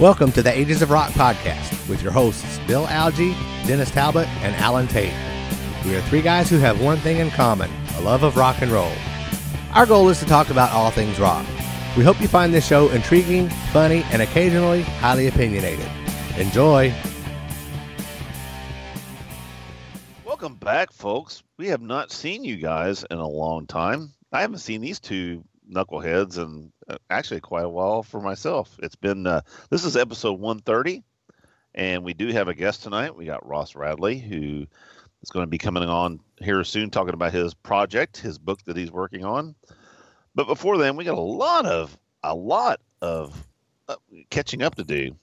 Welcome to the Ages of Rock podcast with your hosts Bill Algie, Dennis Talbot, and Alan Tate. We are three guys who have one thing in common, a love of rock and roll. Our goal is to talk about all things rock. We hope you find this show intriguing, funny, and occasionally highly opinionated. Enjoy! Welcome back, folks. We have not seen you guys in a long time. I haven't seen these two knuckleheads in actually quite a while for myself. It's been this is episode 130, and we do have a guest tonight. We got Ros Radley, who is going to be coming on here soon, talking about his project, his book that he's working on. But before then, we got a lot of catching up to do.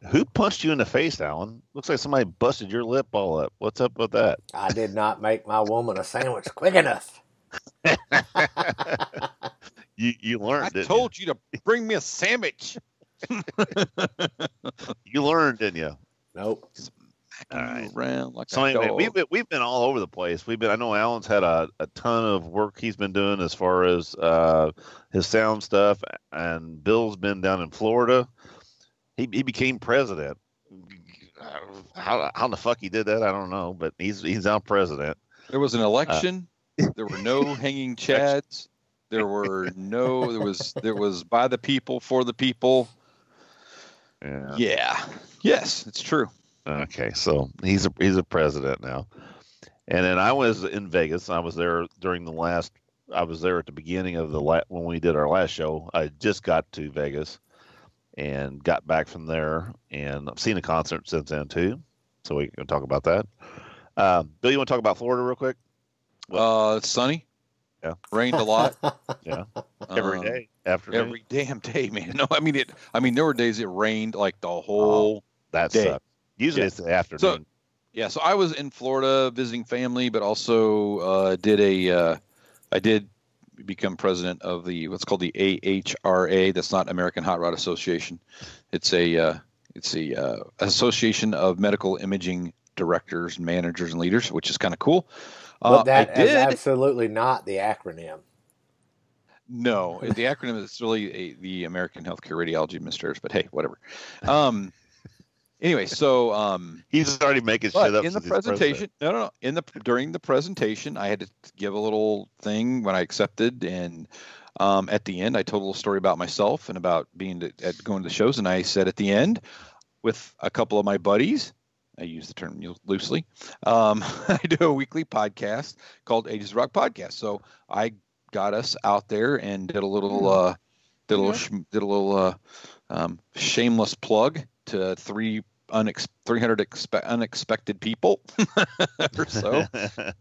Who punched you in the face, Alan? Looks like somebody busted your lip all up. What's up with that? I did not make my woman a sandwich quick enough. You learned, didn't you? I told you to bring me a sandwich. You learned, didn't you? Nope. All right. Around like So a anyway, dog. we've been all over the place. I know Alan's had a ton of work he's been doing as far as his sound stuff, and Bill's been down in Florida. He became president. How the fuck he did that, I don't know, but he's now president. There was an election. There were no hanging chads. There was by the people, for the people. Yeah. Yes, it's true. Okay, so he's a president now. And then I was in Vegas. I was there at the beginning of when we did our last show. I just got to Vegas and got back from there, and I've seen a concert since then too. So we can talk about that. Bill, you want to talk about Florida real quick? It's sunny. Yeah. Rained a lot. Yeah. Every day. Every damn day, man. No, I mean there were days it rained like the whole that day. sucks. Usually it's the afternoon. So I was in Florida visiting family, but also I did become president of what's called the AHRA. That's not American Hot Rod Association. It's a association of medical imaging directors, managers, and leaders, which is kind of cool. But that is absolutely not the acronym. No, the acronym is really the American Healthcare Radiology Administrators. But hey, whatever. Anyway, so he's already making shit up in the presentation. During the presentation, I had to give a little thing when I accepted, and at the end, I told a little story about myself and about going to the shows. And I said at the end, with a couple of my buddies, I use the term loosely, I do a weekly podcast called Ages of Rock Podcast. So I got us out there and did a little shameless plug to 300 unexpected people or so,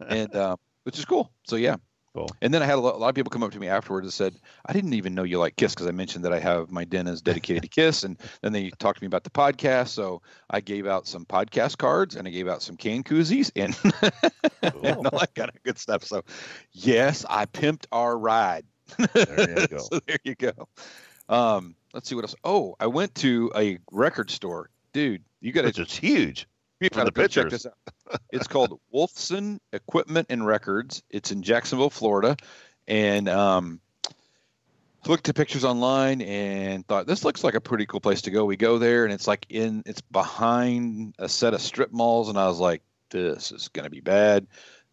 and which is cool. So yeah, cool. And then I had a lot of people come up to me afterwards and said, "I didn't even know you like Kiss," because I mentioned that I have my den is dedicated to Kiss, and then they talked to me about the podcast. So I gave out some podcast cards and I gave out some can koozies and, and all that kind of good stuff. So yes, I pimped our ride. There you go. So there you go. Let's see what else. Oh, I went to a record store. Dude, you got to. It's huge. You got to check this out. It's called Wolfson Equipment and Records. It's in Jacksonville, Florida, and looked at pictures online and thought this looks like a pretty cool place to go. We go there, and it's behind a set of strip malls, and I was like, this is gonna be bad.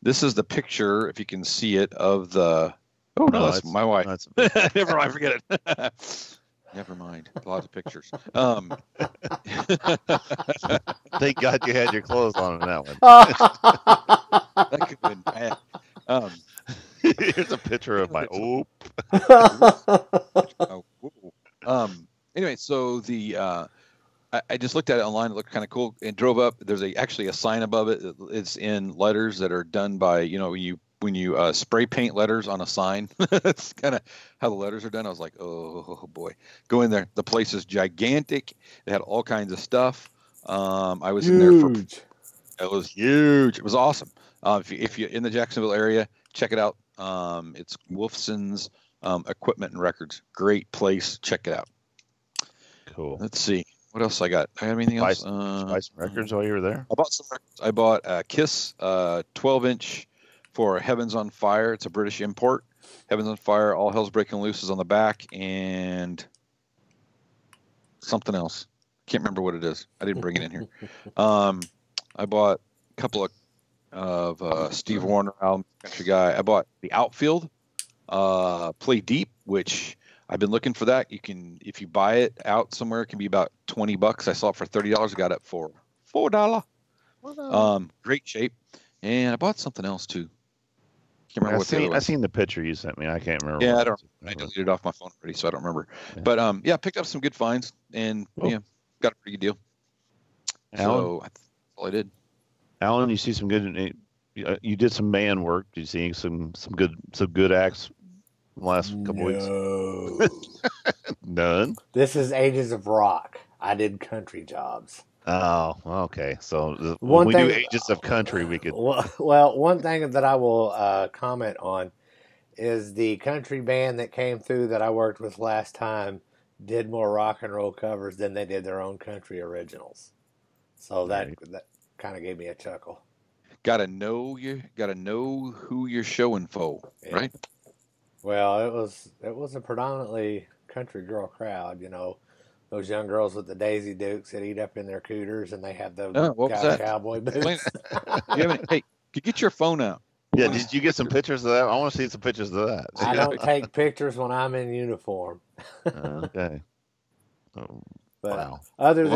This is the picture, if you can see it, of the. Oh no, that's my wife. Never mind, forget it. Never mind. Lots of pictures. Thank God you had your clothes on in that one. That could have been bad. Here's a picture of my Anyway, so I just looked at it online. It looked kind of cool and drove up. There's actually a sign above it. It's in letters that are done by, when you spray paint letters on a sign. That's kind of how the letters are done. I was like, oh boy, go in there. The place is gigantic. It had all kinds of stuff. I was in there it was huge. It was awesome. If you're in the Jacksonville area, check it out. It's Wolfson's Equipment and Records. Great place. Check it out. Cool. Let's see. What else I got? I have anything else? Buy some records while you were there? I bought some records. I bought a Kiss 12-inch for Heavens on Fire. It's a British import. Heavens on Fire, All Hell's Breaking Loose is on the back, and something else. Can't remember what it is. I didn't bring it in here. I bought a couple of Steve Wariner albums, country guy. I bought The Outfield, Play Deep, which I've been looking for that. You can, if you buy it out somewhere, it can be about $20. I saw it for $30. I got it for $4. Great shape. And I bought something else too. Can't remember what the other one. I seen the picture you sent me. I can't remember. Yeah, I deleted it off my phone already, so I don't remember. Yeah. But yeah, picked up some good finds and yeah, got a pretty good deal. Alan? So that's all I did. Alan, you see some good. You did some band work. Did you see some good acts the last couple weeks? None. This is Ages of Rock. I did country jobs. Oh, okay. So when we do Ages of Country, we could. Well, one thing that I will comment on is the country band that came through that I worked with last time did more rock and roll covers than they did their own country originals. So that kind of gave me a chuckle. Gotta know who you're showing for, right? Well, it was a predominantly country girl crowd, you know. Those young girls with the Daisy Dukes that eat up in their cooters and they have the cowboy boots. Hey, get your phone out. Yeah, did you get some pictures of that? I want to see some pictures of that. I don't take pictures when I'm in uniform. Okay. But wow. Other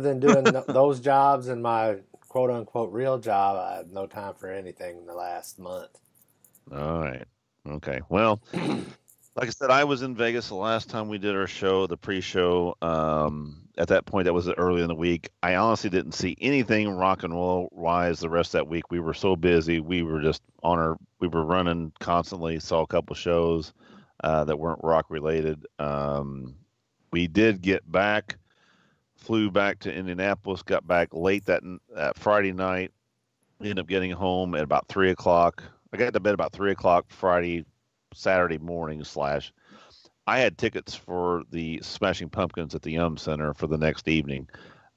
than doing those jobs and my quote unquote real job, I had no time for anything in the last month. All right. Okay. Well, like I said, I was in Vegas the last time we did our show, the pre-show. At that point, that was early in the week. I honestly didn't see anything rock and roll wise the rest of that week. We were so busy. We were just we were running constantly. Saw a couple shows that weren't rock related. We did get back, flew back to Indianapolis, got back late that Friday night. Ended up getting home at about 3 o'clock. I got to bed about 3 o'clock Saturday morning / I had tickets for the Smashing Pumpkins at the Yum Center for the next evening.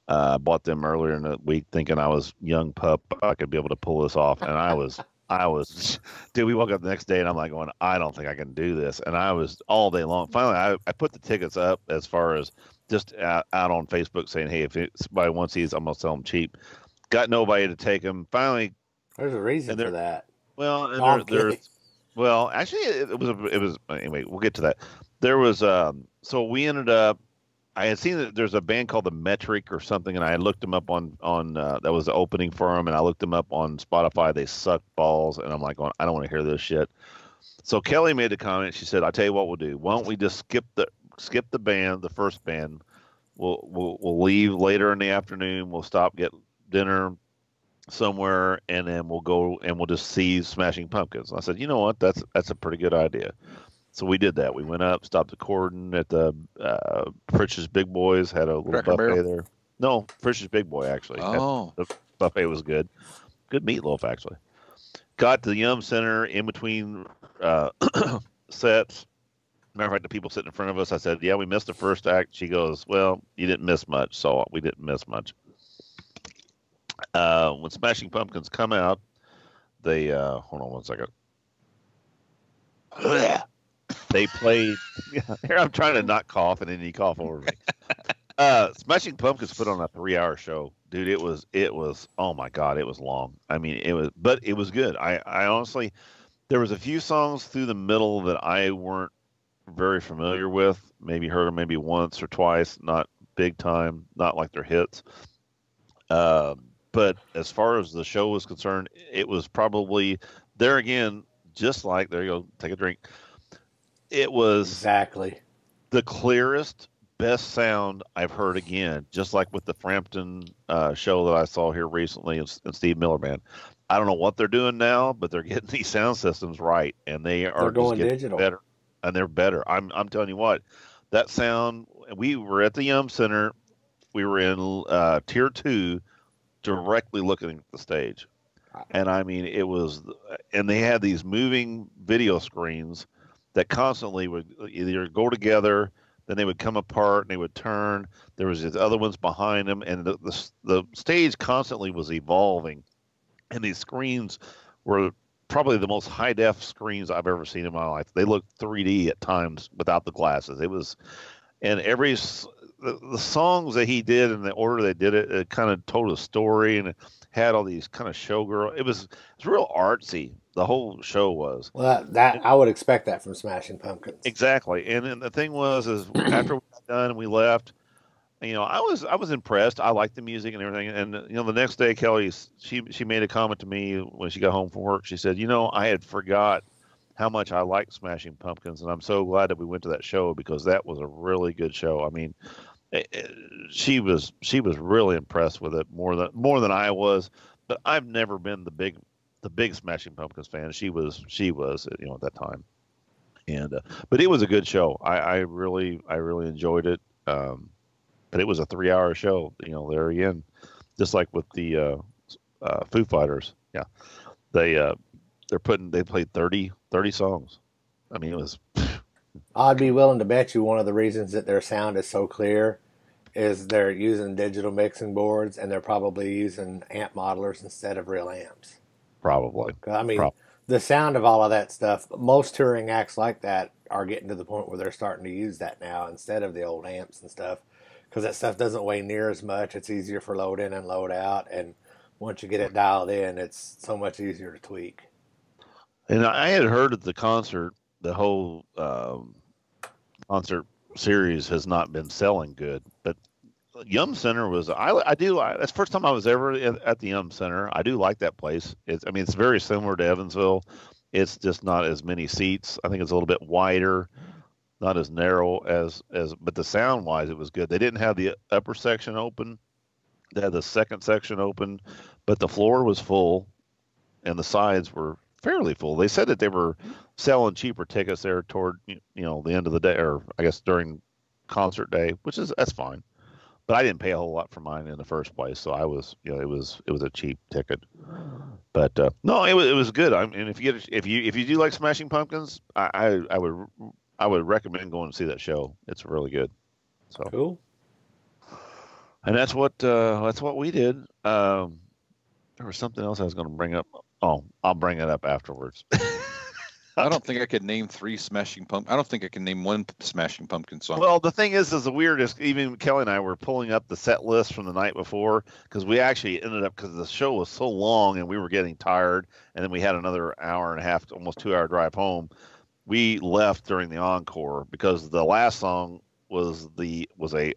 Bought them earlier in the week thinking I was young pup. I could be able to pull this off. And I was, dude, we woke up the next day and I'm like going, I don't think I can do this. And I was all day long. Finally, I put the tickets up as far as just out on Facebook saying, hey, if somebody wants these, I'm going to sell them cheap. Got nobody to take them. Finally. There's a reason for that. Well, and well, actually, it was anyway. We'll get to that. There was so we ended up. I had seen that there's a band called the Metric or something, and I looked them up on that was the opening for them, and I looked them up on Spotify. They suck balls, and I'm like, I don't want to hear this shit. So Kelly made a comment. She said, "I'll tell you what we'll do. Why don't we just skip the band, the first band? We'll leave later in the afternoon. We'll stop, get dinner somewhere, and then we'll go and we'll just see Smashing Pumpkins." I said, you know what, that's a pretty good idea. So we did that. We went up, stopped according at the Frisch's Big Boys, had a little Cracker buffet Barrel? there. No, Frisch's Big Boy actually. Oh, the buffet was good meatloaf actually. Got to the Yum Center in between sets. Matter of fact, the people sitting in front of us, I said, yeah, we missed the first act. She goes, well, you didn't miss much. So we didn't miss much. When Smashing Pumpkins come out, they hold on one second. They played. Here I'm trying to not cough, and then you cough over me. Smashing Pumpkins put on a 3-hour show, dude. It was. Oh my god, it was long. I mean, but it was good. I honestly, there was a few songs through the middle that I weren't very familiar with. Maybe heard them maybe once or twice, not big time, not like their hits. But as far as the show was concerned, it was probably there again, just like, there you go, take a drink. It was exactly the clearest, best sound I've heard again, just like with the Frampton show that I saw here recently and Steve Miller Band. I don't know what they're doing now, but they're getting these sound systems right, and they're going digital. Better, and they're better. I'm telling you what, that sound. We were at the Yum Center. We were in Tier 2. Directly looking at the stage, and I mean it was, and they had these moving video screens that constantly would either go together, then they would come apart and they would turn. There was these other ones behind them, and the stage constantly was evolving, and these screens were probably the most high def screens I've ever seen in my life. They looked 3D at times without the glasses. It was, and the songs that he did and the order they did it, it kind of told a story, and it had all these kind of showgirl. It's real artsy. The whole show was. Well, that I would expect that from Smashing Pumpkins. Exactly. And then the thing was, is after we got done and we left, I was impressed. I liked the music and everything. And the next day, Kelly, she made a comment to me when she got home from work. She said, I had forgot how much I liked Smashing Pumpkins, and I'm so glad that we went to that show because that was a really good show. I mean, she was really impressed with it more than I was. But I've never been the big Smashing Pumpkins fan. She was at that time. And but it was a good show. I really enjoyed it. But it was a 3-hour show. There again, just like with the Foo Fighters. Yeah, they played 30 songs. I mean, it was. I'd be willing to bet you one of the reasons that their sound is so clear is they're using digital mixing boards, and they're probably using amp modelers instead of real amps. Probably. I mean, the sound of all of that stuff, most touring acts like that are getting to the point where they're starting to use that now instead of the old amps and stuff, because that stuff doesn't weigh near as much. It's easier for load in and load out, and once you get it dialed in, it's so much easier to tweak. And I had heard at the concert, the whole concert series has not been selling good, but Yum Center was. I do. That's the first time I was ever at the Yum Center. I do like that place. It's very similar to Evansville. It's just not as many seats. I think it's a little bit wider, not as narrow as. But the sound wise, it was good. They didn't have the upper section open. They had the second section open, but the floor was full, and the sides were fairly full. They said that they were selling cheaper tickets there toward the end of the day, or I guess during concert day, that's fine. But I didn't pay a whole lot for mine in the first place, so I was, it was a cheap ticket. But no, it was good. I mean, if you do like Smashing Pumpkins, I would recommend going to see that show. It's really good. So cool. And that's what we did. There was something else I was going to bring up. Oh, I'll bring it up afterwards. I don't think I could name three Smashing Pumpkins. I don't think I can name one Smashing Pumpkin song. Well, the thing is the weirdest. Even Kelly and I were pulling up the set list from the night before because we actually ended up, because the show was so long and we were getting tired, and then we had another hour and a half, almost 2-hour drive home. We left during the encore because the last song was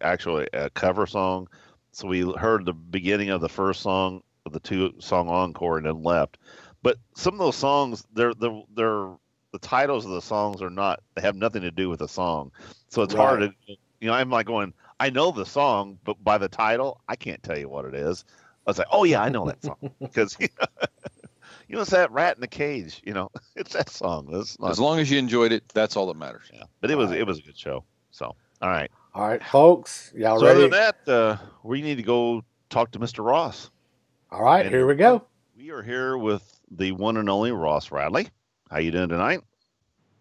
actually a cover song. So we heard the beginning of the first song of the 2-song encore and then left. But some of those songs, they're the titles of the songs they have nothing to do with the song. So it's hard to, I'm like going, I know the song, but by the title, I can't tell you what it is. I was like, oh yeah, I know that song. Because, it's that Rat in the Cage, it's that song. As long as you enjoyed it, that's all that matters. Yeah. But it was a good show. So, all right. All right, folks, y'all so ready? Other than that, we need to go talk to Mr. Ross. All right, here we go. We are here with the one and only Ros Radley. How you doing tonight?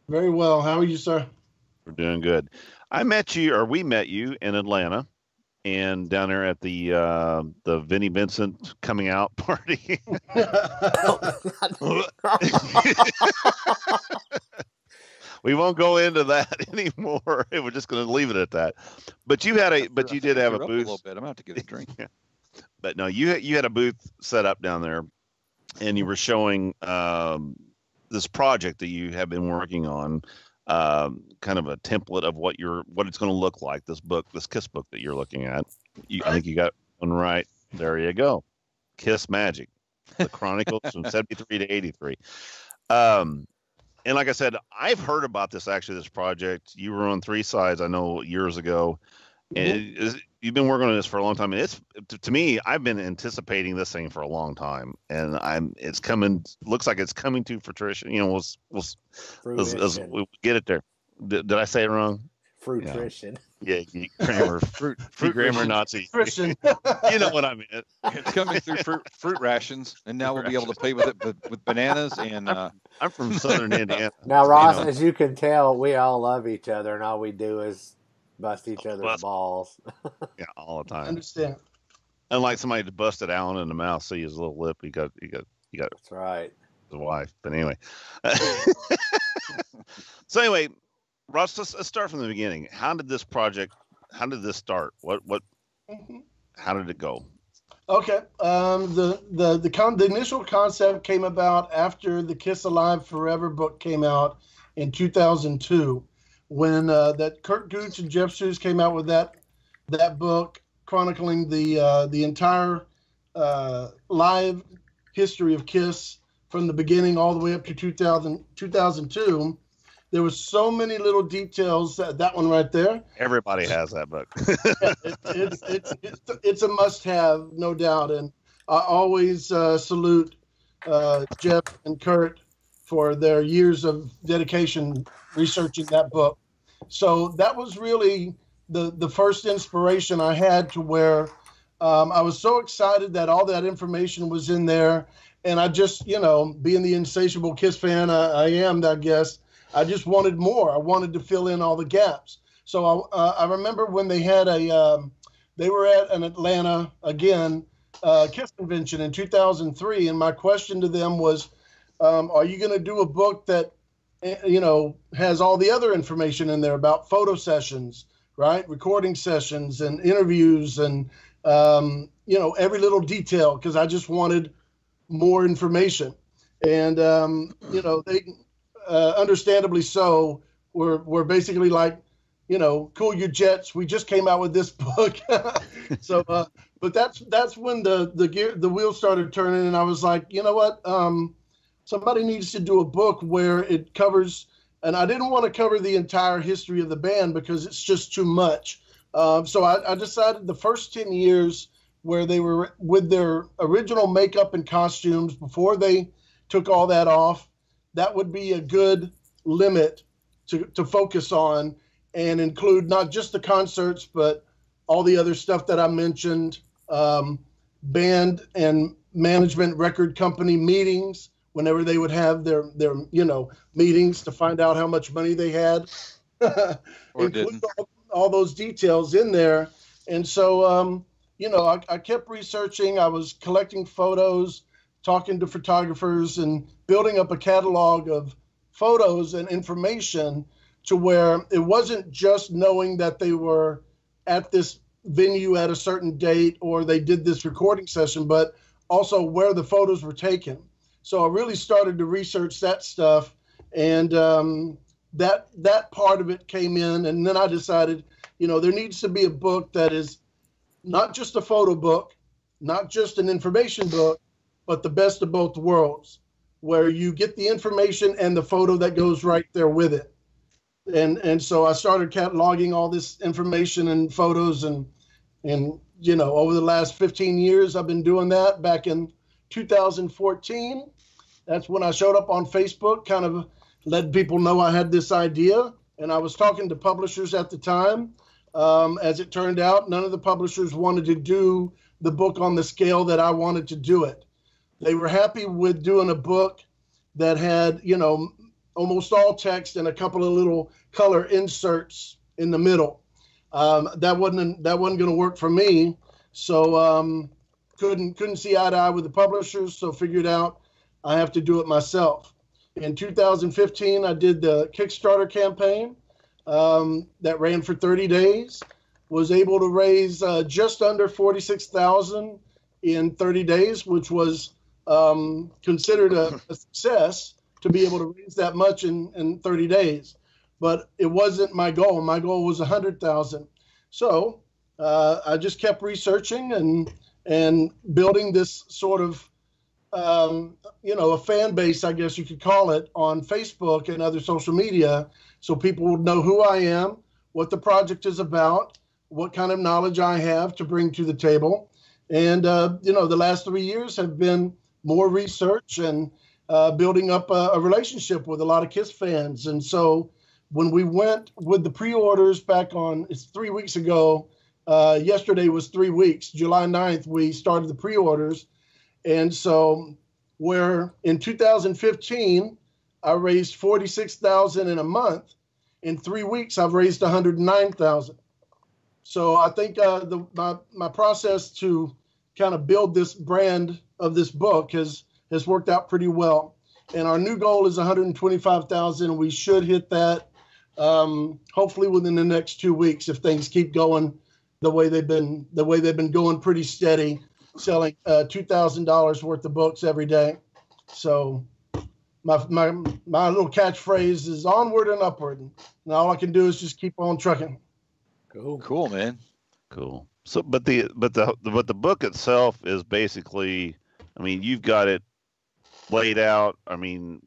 Very well. How are you, sir? We're doing good. We met you in Atlanta, and down there at the Vinnie Vincent coming out party. We won't go into that anymore. We're just going to leave it at that. But you did have a booth. A little bit. I'm about to get a drink. Yeah. But no, you had a booth set up down there, and you were showing this project that you have been working on, kind of a template of what it's going to look like. This Kiss book that you're looking at. I think you got one right. There you go. Kiss Magic, the Chronicles from 73 to 83. And like I said, I've heard about this project. You were on 3 Sides, I know, years ago. And you've been working on this for a long time. And it's, to me, I've been anticipating this thing for a long time. And it's coming, looks like it's coming to fruition. We'll get it there. Did I say it wrong? Fruition. Yeah, grammar, fruit grammar Nazi. Christian. You know what I mean. It's coming through fruit rations, and now we'll be able to play with it with bananas. And I'm from Southern Indiana. Now, Ross, as you can tell, we all love each other, and all we do is bust each other's balls. Yeah, all the time. I understand. Unlike somebody that busted Alan in the mouth, see his little lip. He got. That's right. His wife, but anyway. So anyway. Ross, let's start from the beginning. How did this project this start? How did it go? Okay. The initial concept came about after the Kiss Alive Forever book came out in 2002, when that Kurt Gooch and Jeff Seuss came out with that book chronicling the entire live history of Kiss from the beginning all the way up to 2002. There was so many little details. That one right there. Everybody has that book. It's a must-have, no doubt. And I always salute Jeff and Kurt for their years of dedication researching that book. So that was really the first inspiration I had, to where I was so excited that all that information was in there. And I just, being the insatiable Kiss fan I am, I guess, I just wanted more. I wanted to fill in all the gaps. So I remember when they had they were at an Atlanta, again, Kiss convention in 2003. And my question to them was, are you going to do a book that, has all the other information in there about photo sessions, right? Recording sessions and interviews and, every little detail, because I just wanted more information. And, they understandably so, we're basically like, cool your jets. We just came out with this book. So, but that's when the wheels started turning, and I was like, you know what? Somebody needs to do a book where it covers, and I didn't want to cover the entire history of the band because it's just too much. So I decided the first 10 years where they were with their original makeup and costumes before they took all that off, that would be a good limit to focus on and include not just the concerts, but all the other stuff that I mentioned, band and management record company meetings, whenever they would have their meetings to find out how much money they had. Or didn't. All those details in there. And so, I kept researching. I was collecting photos, talking to photographers, and building up a catalog of photos and information to where it wasn't just knowing that they were at this venue at a certain date or they did this recording session, but also where the photos were taken. So I really started to research that stuff, and that part of it came in. And then I decided, there needs to be a book that is not just a photo book, not just an information book, but the best of both worlds, where you get the information and the photo that goes right there with it. And so I started cataloging all this information and photos, and over the last 15 years, I've been doing that. Back in 2014, that's when I showed up on Facebook, kind of let people know I had this idea. And I was talking to publishers at the time. As it turned out, none of the publishers wanted to do the book on the scale that I wanted to do it. They were happy with doing a book that had, almost all text and a couple of little color inserts in the middle. That wasn't going to work for me. So couldn't see eye to eye with the publishers. So figured out I have to do it myself. In 2015, I did the Kickstarter campaign that ran for 30 days. Was able to raise just under $46,000 in 30 days, which was considered a success to be able to raise that much in 30 days. But it wasn't my goal. My goal was 100,000. So I just kept researching and building this sort of, a fan base, I guess you could call it, on Facebook and other social media, so people would know who I am, what the project is about, what kind of knowledge I have to bring to the table. And, the last 3 years have been more research and building up a relationship with a lot of Kiss fans. And so when we went with the pre-orders it's 3 weeks ago, yesterday was 3 weeks, July 9th, we started the pre-orders. And so where in 2015, I raised $46,000 in a month, in 3 weeks, I've raised $109,000. So I think my process to kind of build this brand of this book has worked out pretty well. And our new goal is $125,000. We should hit that hopefully within the next 2 weeks, if things keep going the way they've been going pretty steady, selling $2,000 worth of books every day. So my little catchphrase is onward and upward. And all I can do is just keep on trucking. Cool, man. Cool. So, but the book itself is basically, I mean, you've got it laid out. I mean,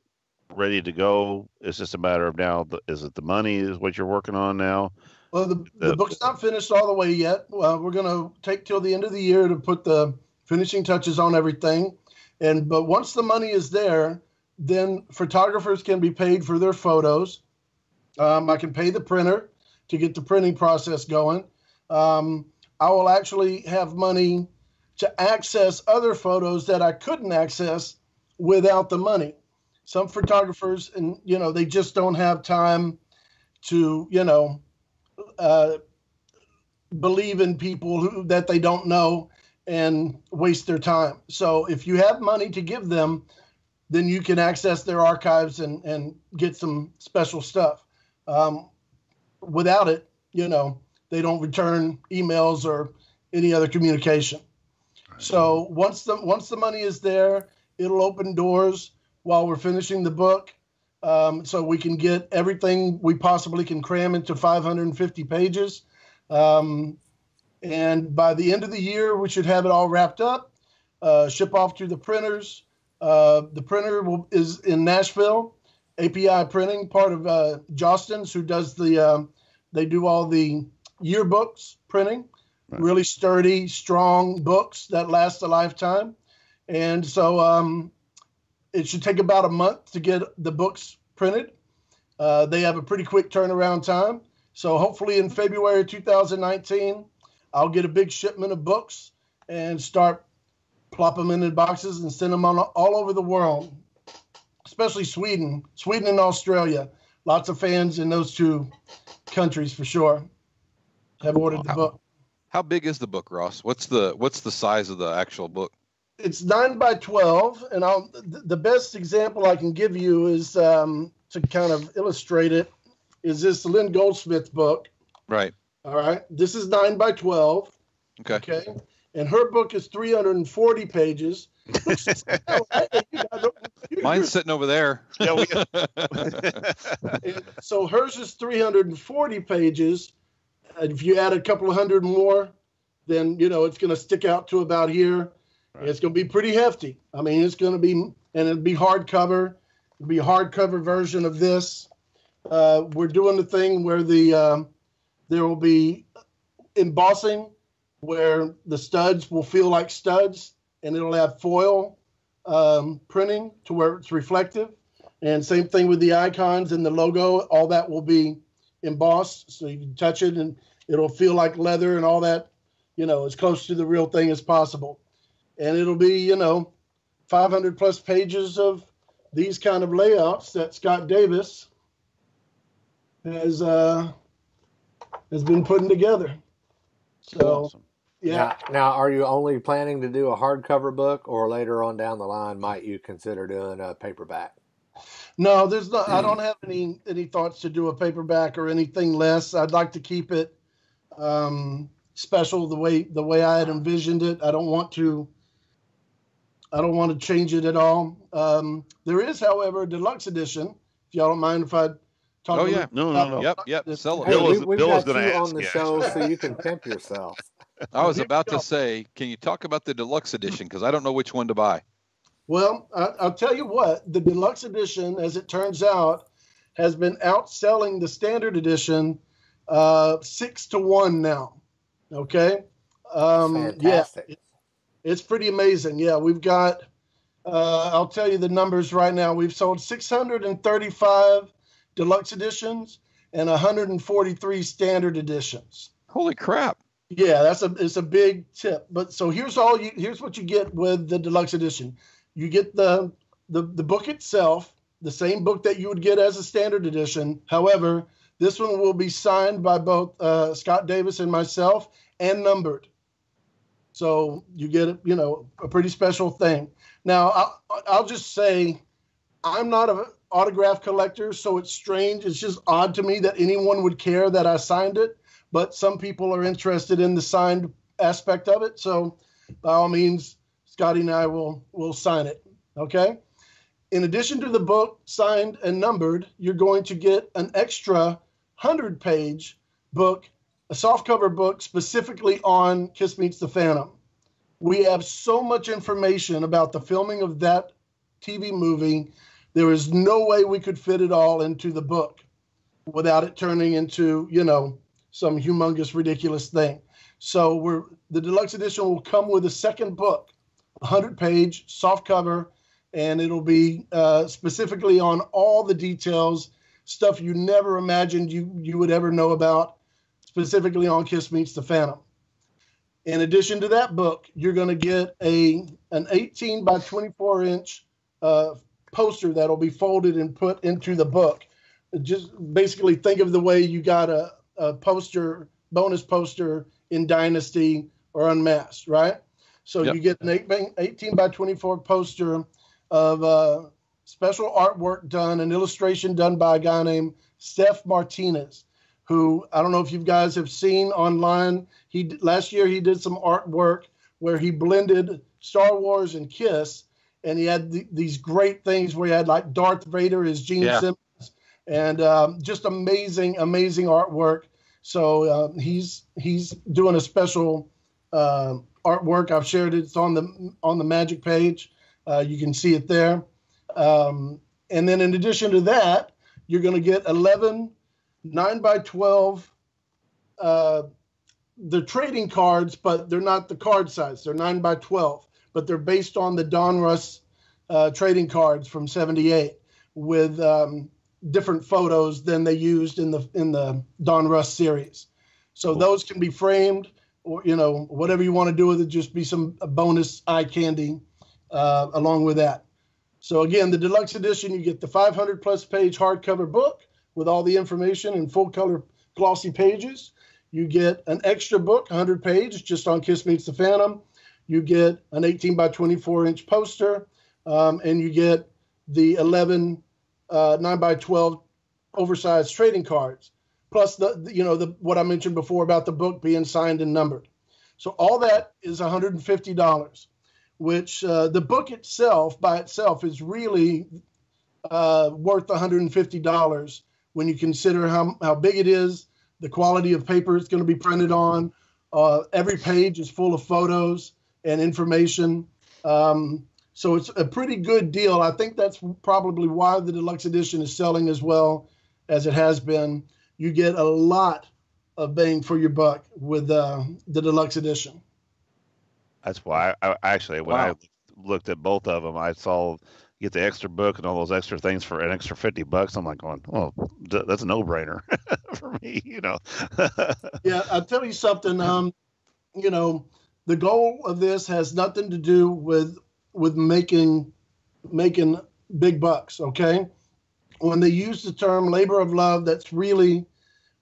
ready to go. It's just a matter of now. Is it the money is what you're working on now? Well, the book's not finished all the way yet. We're going to take till the end of the year to put the finishing touches on everything. But once the money is there, then photographers can be paid for their photos. I can pay the printer to get the printing process going. I will actually have money to access other photos that I couldn't access without the money. Some photographers, and they just don't have time to, believe in people that they don't know and waste their time. So if you have money to give them, then you can access their archives and get some special stuff. Without it, they don't return emails or any other communication. So once the money is there, it'll open doors while we're finishing the book. So we can get everything we possibly can cram into 550 pages. And by the end of the year, we should have it all wrapped up, ship off to the printers. The printer is in Nashville, API Printing, part of Jostens, who does they do all the yearbooks printing, really sturdy, strong books that last a lifetime. And so it should take about a month to get the books printed. They have a pretty quick turnaround time. So hopefully in February 2019, I'll get a big shipment of books and start plop them in boxes and send them on all over the world, especially Sweden and Australia. Lots of fans in those two countries for sure have ordered the book. How big is the book, Ross? What's the size of the actual book? It's 9 by 12, and the best example I can give you is to kind of illustrate it is this Lynn Goldsmith book. Right. All right. This is 9 by 12. Okay. And her book is 340 pages. Mine's sitting over there. So hers is 340 pages. And if you add a couple of hundred more, then, it's going to stick out to about here. Right. It's going to be pretty hefty. I mean, it's going to be, and it'll be hardcover. It'll be a hardcover version of this. We're doing the thing where there will be embossing where the studs will feel like studs, and it'll have foil printing to where it's reflective. And same thing with the icons and the logo. All that will be embossed, so you can touch it and it'll feel like leather and all that, as close to the real thing as possible. And it'll be, 500 plus pages of these kind of layouts that Scott Davis has been putting together. So, awesome. Yeah. Now, are you only planning to do a hardcover book, or later on down the line, might you consider doing a paperback? No, there's not. I don't have any thoughts to do a paperback or anything less. I'd like to keep it special the way I had envisioned it. I don't want to change it at all. There is, however, a deluxe edition. If y'all don't mind if I talk. Oh yeah, no. Yep. Sell it. Hey, we've got gonna you ask, on the yeah. show, so you can pimp yourself. I was about to say, can you talk about the deluxe edition? Because I don't know which one to buy. Well, I'll tell you what, the deluxe edition, as it turns out, has been outselling the standard edition 6-1 now. Okay. Fantastic. Yeah, it's pretty amazing. Yeah, we've got, I'll tell you the numbers right now. We've sold 635 deluxe editions and 143 standard editions. Holy crap. Yeah, it's a big tip. But so here's what you get with the deluxe edition. You get the book itself, the same book that you would get as a standard edition. However, this one will be signed by both Scott Davis and myself and numbered. So you get a pretty special thing. Now, I'll just say I'm not autograph collector, so it's strange. It's just odd to me that anyone would care that I signed it, but some people are interested in the signed aspect of it. So by all means, Scotty and I will sign it. Okay. In addition to the book signed and numbered, you're going to get an extra 100-page book, a softcover book specifically on Kiss Meets the Phantom. We have so much information about the filming of that TV movie. There is no way we could fit it all into the book without it turning into, some humongous, ridiculous thing. So the deluxe edition will come with a second book, 100-page softcover, and it'll be specifically on all the details, stuff you never imagined you would ever know about, specifically on Kiss Meets the Phantom. In addition to that book, you're going to get an 18 by 24 inch poster that'll be folded and put into the book. Just basically think of the way you got a poster, bonus poster in Dynasty or Unmasked, right? So Yep. you get an 18 by 24 poster of special artwork done, an illustration done by a guy named Steph Martinez, who I don't know if you guys have seen online. Last year he did some artwork where he blended Star Wars and Kiss, and he had these great things where he had like Darth Vader as Gene Simmons, and just amazing artwork. So he's doing a special artwork. I've shared it. It's on the Magic page. You can see it there. And then in addition to that, you're going to get 11 9x12. They're trading cards, but they're not the card size. They're 9x12, but they're based on the Don Russ trading cards from '78 with different photos than they used in the Don Russ series. So those can be framed, or whatever you want to do with it. Just be some bonus eye candy along with that. So again, the deluxe edition, you get the 500+ page hardcover book with all the information in full color glossy pages. You get an extra book, 100 page, just on Kiss Meets the Phantom. You get an 18 by 24 inch poster, and you get the 11 9 by 12 oversized trading cards, plus the what I mentioned before about the book being signed and numbered. So all that is $150, which the book itself by itself is really worth $150 when you consider how big it is, the quality of paper it's going to be printed on. Every page is full of photos and information. So it's a pretty good deal. I think that's probably why the deluxe edition is selling as well as it has been. You get a lot of bang for your buck with the deluxe edition. That's why I actually, when I looked at both of them, I saw you get the extra book and all those extra things for an extra $50. I'm like going, oh, that's a no-brainer for me, Yeah, I'll tell you something. The goal of this has nothing to do with making big bucks. Okay, when they use the term labor of love, that's really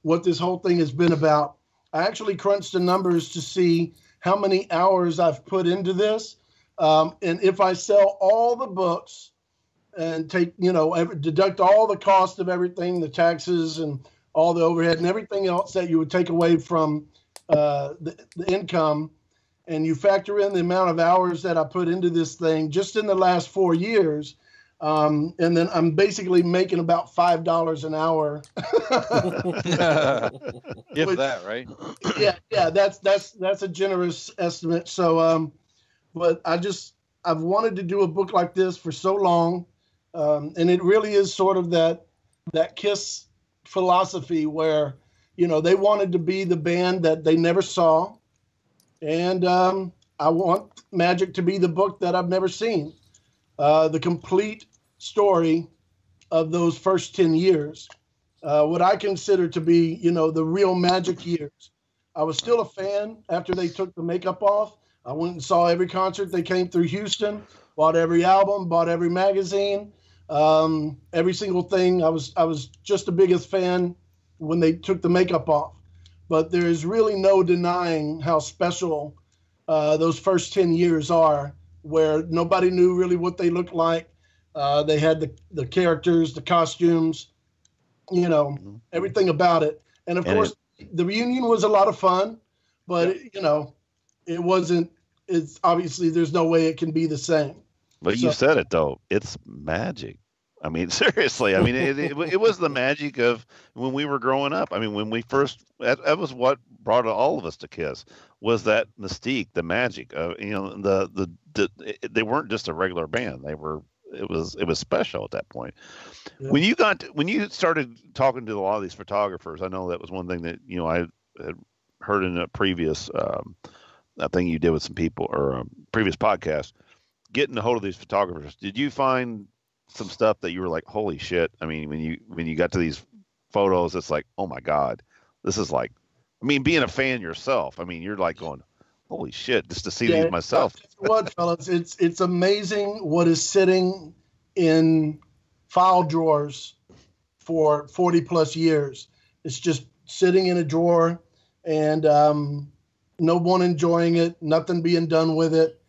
what this whole thing has been about. I actually crunched the numbers to see how many hours I've put into this. And if I sell all the books and take, deduct all the cost of everything, the taxes and all the overhead and everything else that you would take away from the income, and you factor in the amount of hours that I put into this thing just in the last 4 years, and then I'm basically making about $5 an hour. If that, right? Yeah, that's a generous estimate. So, but I've wanted to do a book like this for so long, and it really is sort of that Kiss philosophy where, they wanted to be the band that they never saw, and I want Magic to be the book that I've never seen, the complete story of those first 10 years, what I consider to be, the real Magic years. I was still a fan after they took the makeup off. I went and saw every concert they came through Houston, bought every album, bought every magazine, every single thing. I was just the biggest fan when they took the makeup off. But there is really no denying how special those first 10 years are, where nobody knew really what they looked like. They had the characters, the costumes, everything about it. And of course, the reunion was a lot of fun, but it wasn't. It's obviously there's no way it can be the same. But you said it though. It's magic. I mean, seriously. I mean, it was the magic of when we were growing up. I mean, when we first, that was what brought all of us to KISS, was that mystique, the magic. They weren't just a regular band. It was special at that point. Yeah. When you started talking to a lot of these photographers, I know that was one thing that I had heard in a previous thing you did with some people, or a previous podcast. Getting a hold of these photographers, did you find some stuff that you were like, holy shit? I mean, when you got to these photos, it's like, oh my God, this is like, I mean, being a fan yourself, I mean, you're like going, holy shit, just to see these myself. What, fellas, it's amazing what is sitting in file drawers for 40 plus years. It's just sitting in a drawer, and no one enjoying it, nothing being done with it.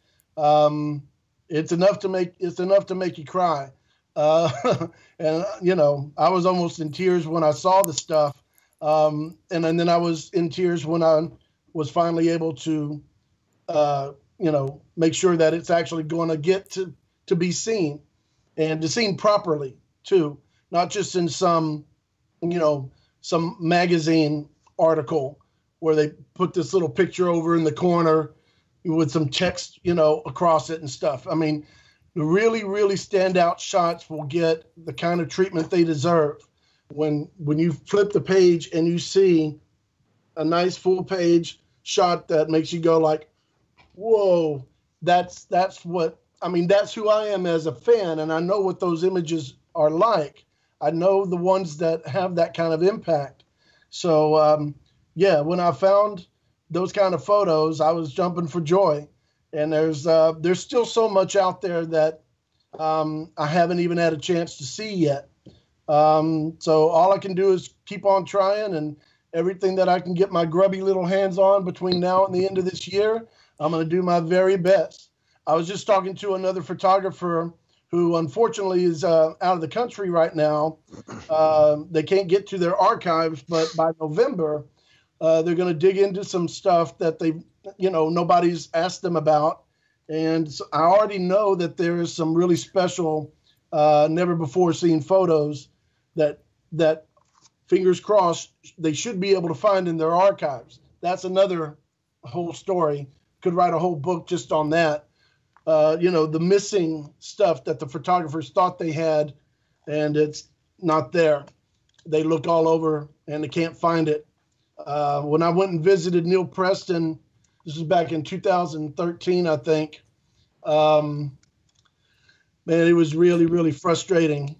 It's enough to make you cry. And I was almost in tears when I saw the stuff. And then I was in tears when I was finally able to, make sure that it's actually going to get to be seen, and to seen properly too, not just in some magazine article where they put this little picture over in the corner with some text, across it and stuff. I mean, the really, really standout shots will get the kind of treatment they deserve. When you flip the page and you see a nice full page shot that makes you go like, whoa, that's what, I mean, that's who I am as a fan. And I know what those images are like. I know the ones that have that kind of impact. So, when I found those kind of photos, I was jumping for joy. And there's still so much out there that I haven't even had a chance to see yet. So all I can do is keep on trying, and everything that I can get my grubby little hands on between now and the end of this year, I'm going to do my very best. I was just talking to another photographer who unfortunately is out of the country right now. They can't get to their archives, but by November, they're going to dig into some stuff that nobody's asked them about. And so I already know that there is some really special, never before seen photos that fingers crossed, they should be able to find in their archives. That's another whole story. Could write a whole book just on that. The missing stuff that the photographers thought they had, and it's not there. They look all over and they can't find it. When I went and visited Neil Preston, this was back in 2013, I think. Man, it was really, really frustrating.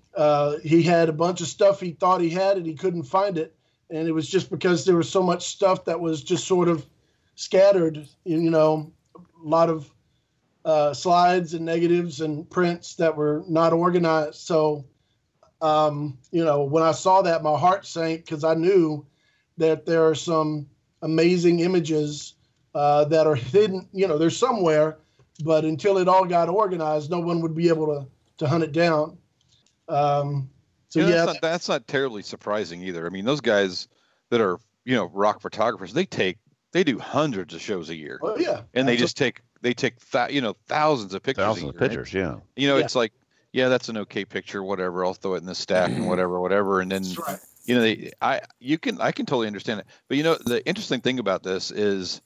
He had a bunch of stuff he thought he had, and he couldn't find it. And it was just because there was so much stuff that was just sort of scattered, a lot of slides and negatives and prints that were not organized. So, when I saw that, my heart sank, because I knew that there are some amazing images that are hidden, they're somewhere, but until it all got organized, no one would be able to hunt it down. That's not terribly surprising either. I mean, those guys that are, rock photographers, they do hundreds of shows a year. Oh yeah. And they take thousands of pictures. Thousands of pictures. Right? Yeah. It's like, yeah, that's an okay picture, whatever. I'll throw it in the stack and whatever. And then, right. I can totally understand it. But the interesting thing about this is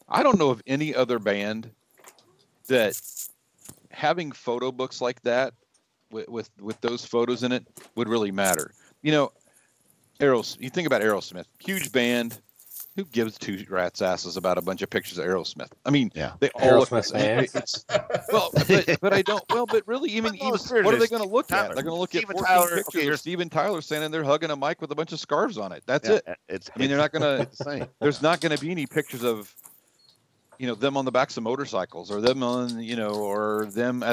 I don't know of any other band that having photo books like that with those photos in it would really matter. You think about Aerosmith, huge band. Who gives two rats' asses about a bunch of pictures of Aerosmith? I mean, they all look the same. But I don't. Well, but really, even what are they going to look at? They're going to look at 14 pictures of Steven Tyler standing there hugging a mic with a bunch of scarves on it. That's it. They're not going to. There's not going to be any pictures of, them on the backs of motorcycles, or them on, or them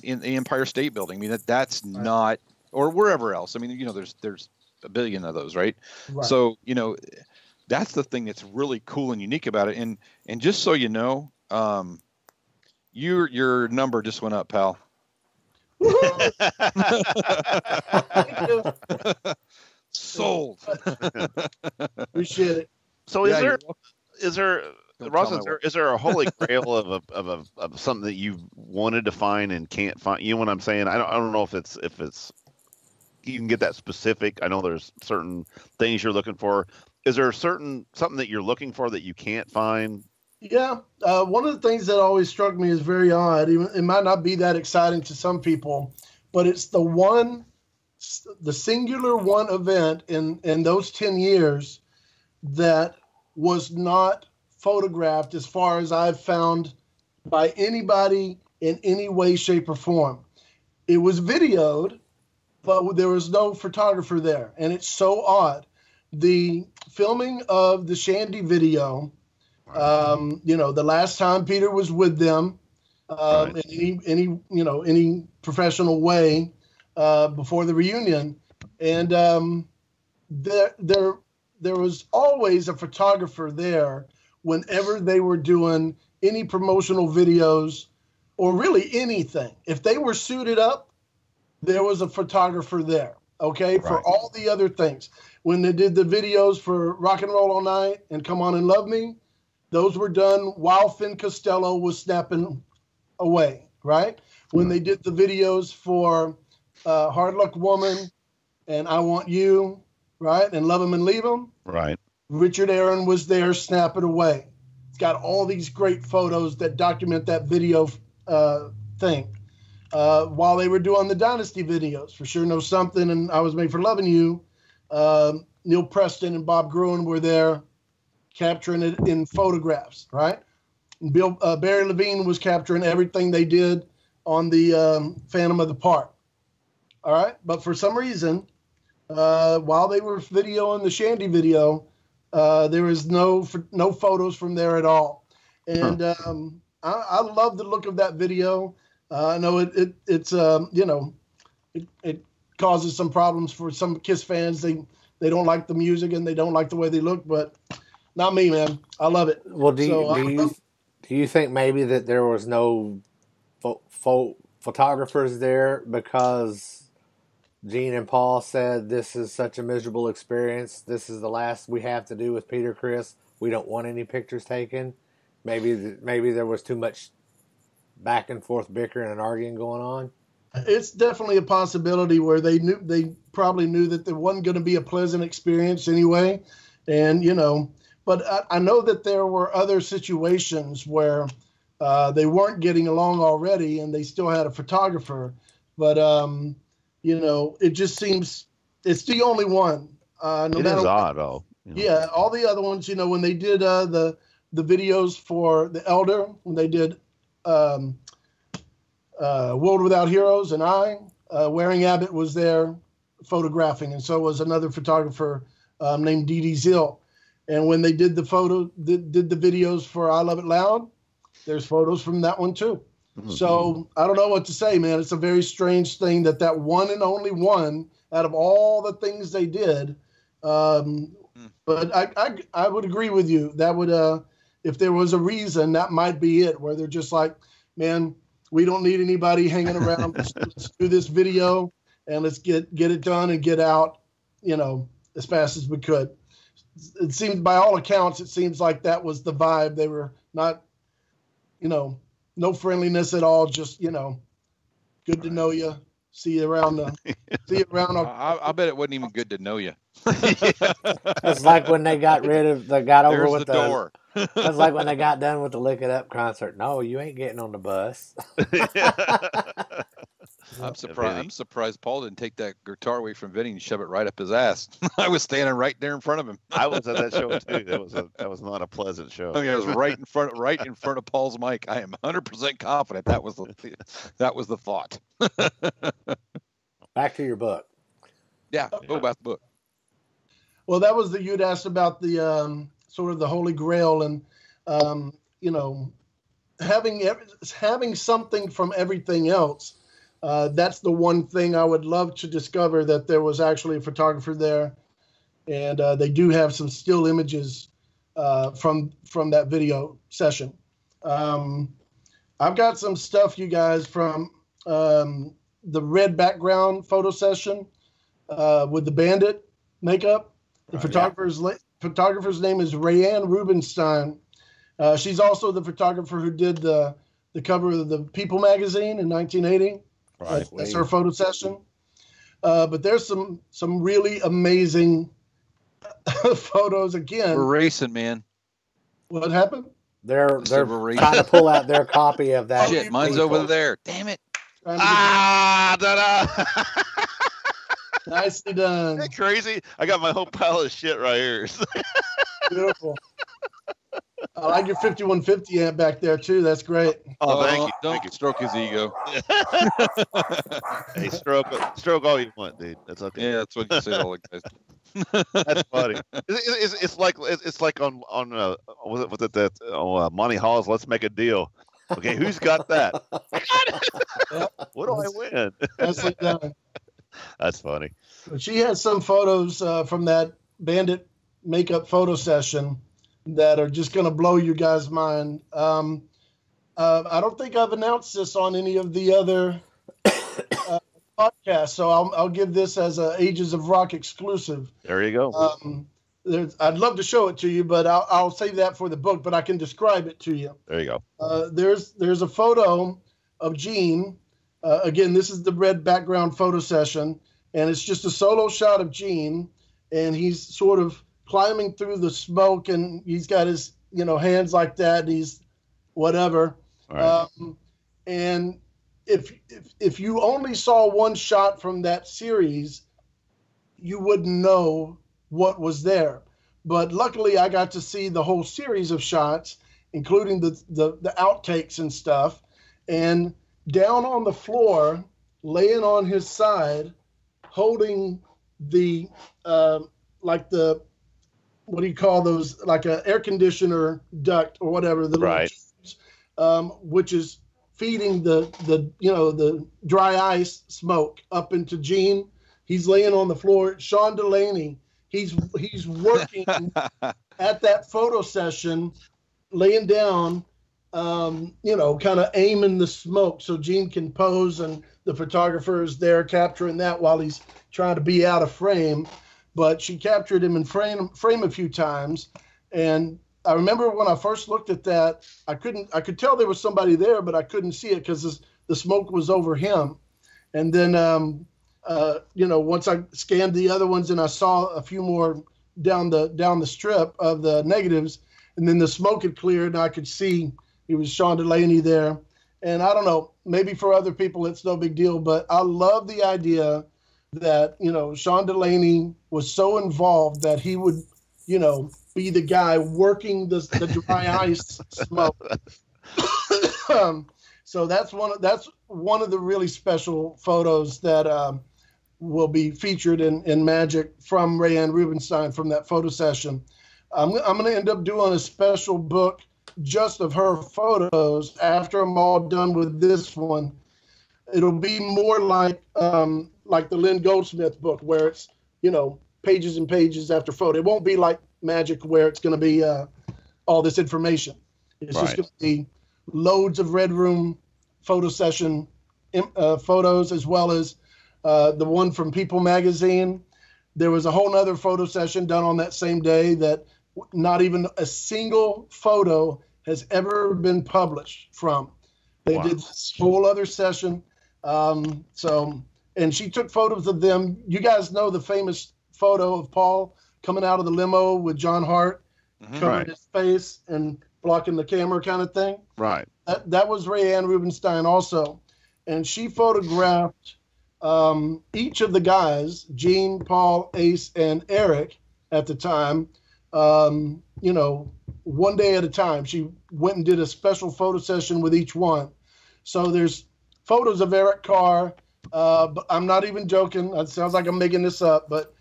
in the Empire State Building. I mean, that's not, or wherever else. I mean, there's a billion of those, right? So, that's the thing that's really cool and unique about it. And just so you know, Your number just went up, pal. Sold. Appreciate it. So is there Don't Ross, tell my is there a holy grail of something that you wanted to find and can't find? You know what I'm saying? I don't know if it's you can get that specific. I know there's certain things you're looking for. Is there something that you're looking for that you can't find? Yeah. One of the things that always struck me as very odd, it might not be that exciting to some people, but it's the singular one event in those 10 years that was not photographed as far as I've found by anybody in any way, shape, or form. It was videoed, but there was no photographer there. And it's so odd. The filming of the Shandy video, the last time Peter was with them, in any professional way, before the reunion. And there was always a photographer there whenever they were doing any promotional videos or really anything. If they were suited up, there was a photographer there, okay, for all the other things. When they did the videos for Rock and Roll All Night and Come On and Love Me, those were done while Finn Costello was snapping away, right? When they did the videos for Hard Luck Woman and I Want You, right, and Love 'Em and Leave 'Em, right, Richard Aaron was there snapping away. It's got all these great photos that document that video thing. While they were doing the Dynasty videos, For Sure Know Something and I Was Made for Loving You, Neil Preston and Bob Gruen were there capturing it in photographs, right? Barry Levine was capturing everything they did on the Phantom of the Park. All right, but for some reason, while they were videoing the Shandy video, there was no photos from there at all. And I love the look of that video. I know it causes some problems for some Kiss fans. They don't like the music and they don't like the way they look, but not me, man. I love it. Well, do you think maybe that there was no photographers there because Gene and Paul said this is such a miserable experience. This is the last we have to do with Peter Criss. We don't want any pictures taken. Maybe there was too much back and forth bickering and arguing going on. It's definitely a possibility where they probably knew that there wasn't going to be a pleasant experience anyway, and But I know that there were other situations where they weren't getting along already, and they still had a photographer. But it just seems it's the only one. It is odd, though. Yeah, all the other ones, when they did the videos for The Elder, when they did World Without Heroes and Waring Abbott was there photographing, and so was another photographer named Dee Dee Zill. And when they did the videos for I Love It Loud, there's photos from that one too. Mm-hmm. So I don't know what to say, man. It's a very strange thing that one and only one out of all the things they did. But I would agree with you. That would, if there was a reason, that might be it, where they're just like, man, we don't need anybody hanging around. Let's do this video and let's get it done and get out, as fast as we could. It seems, by all accounts, it seems like that was the vibe. They were not, no friendliness at all. Just, good to know you. See you around. I bet it wasn't even good to know you. It's like when they got over with the door. That's like when they got done with the Lick It Up concert. No, you ain't getting on the bus. I'm surprised Paul didn't take that guitar away from Vinny and shove it right up his ass. I was standing right there in front of him. I was at that show too. That was not a pleasant show. I mean, I was right in front of Paul's mic. I am 100% confident that was the thought. Back to your book. Yeah, go about the book. Well, that was you'd asked about the sort of the Holy Grail, and having something from everything else. That's the one thing I would love to discover, that there was actually a photographer there, and they do have some still images from that video session. I've got some stuff, you guys, from the red background photo session with the bandit makeup. The photographer's name is Rayanne Rubenstein. She's also the photographer who did the cover of the People magazine in 1980. Right. That's her photo session. But there's some really amazing photos again. We're racing, man. What happened? They're trying to pull out their copy of that. Shit, mine's over there. Damn it. Da-da. Nicely done. Isn't that crazy? I got my whole pile of shit right here. Beautiful. I like your 5150 amp back there too. That's great. Oh, thank you. Don't stroke his ego. Hey, stroke all you want, dude. That's okay. Yeah, that's what you say to all the guys. That's funny. It's like on was it that Monty Hall's Let's Make a Deal. Okay, who's got that? I got it. Yep. What do I win? Nicely done. That's funny. She has some photos from that bandit makeup photo session that are just going to blow you guys' mind. I don't think I've announced this on any of the other podcasts, so I'll give this as a Ages of Rock exclusive. There you go. I'd love to show it to you, but I'll save that for the book, but I can describe it to you. There you go. There's a photo of Gene. Again, this is the red background photo session, and it's just a solo shot of Gene, and he's sort of climbing through the smoke, and he's got his hands like that, and he's whatever. Right. And if you only saw one shot from that series, you wouldn't know what was there. But luckily, I got to see the whole series of shots, including the outtakes and stuff. And down on the floor, laying on his side, holding the what do you call those? Like an air conditioner duct or whatever, the right. Tubes, which is feeding the dry ice smoke up into Gene. He's laying on the floor. Sean Delaney, he's working at that photo session, laying down, kind of aiming the smoke so Gene can pose, and the photographer is there capturing that while he's trying to be out of frame. But she captured him in frame a few times, and I remember when I first looked at that, I could tell there was somebody there, but I couldn't see it because the smoke was over him. And then, once I scanned the other ones and I saw a few more down the strip of the negatives, and then the smoke had cleared and I could see it was Sean Delaney there. And I don't know, maybe for other people it's no big deal, but I love the idea that, Sean Delaney was so involved that he would, be the guy working the dry ice smoke. So that's one of the really special photos that will be featured in Magic from Rayanne Rubenstein from that photo session. I'm going to end up doing a special book just of her photos after I'm all done with this one. It'll be more like the Lynn Goldsmith book, where it's pages and pages after photo. It won't be like Magic where it's going to be all this information. It's just going to be loads of Red Room photo session photos, as well as the one from People magazine. There was a whole nother photo session done on that same day that not even a single photo has ever been published from. They did this whole other session. And she took photos of them. You guys know the famous photo of Paul coming out of the limo with John Hart covering his face and blocking the camera kind of thing. Right. That was Rayanne Rubenstein also. And she photographed each of the guys, Gene, Paul, Ace, and Eric at the time, one day at a time. She went and did a special photo session with each one. So there's photos of Eric Carr, but I'm not even joking. It sounds like I'm making this up, but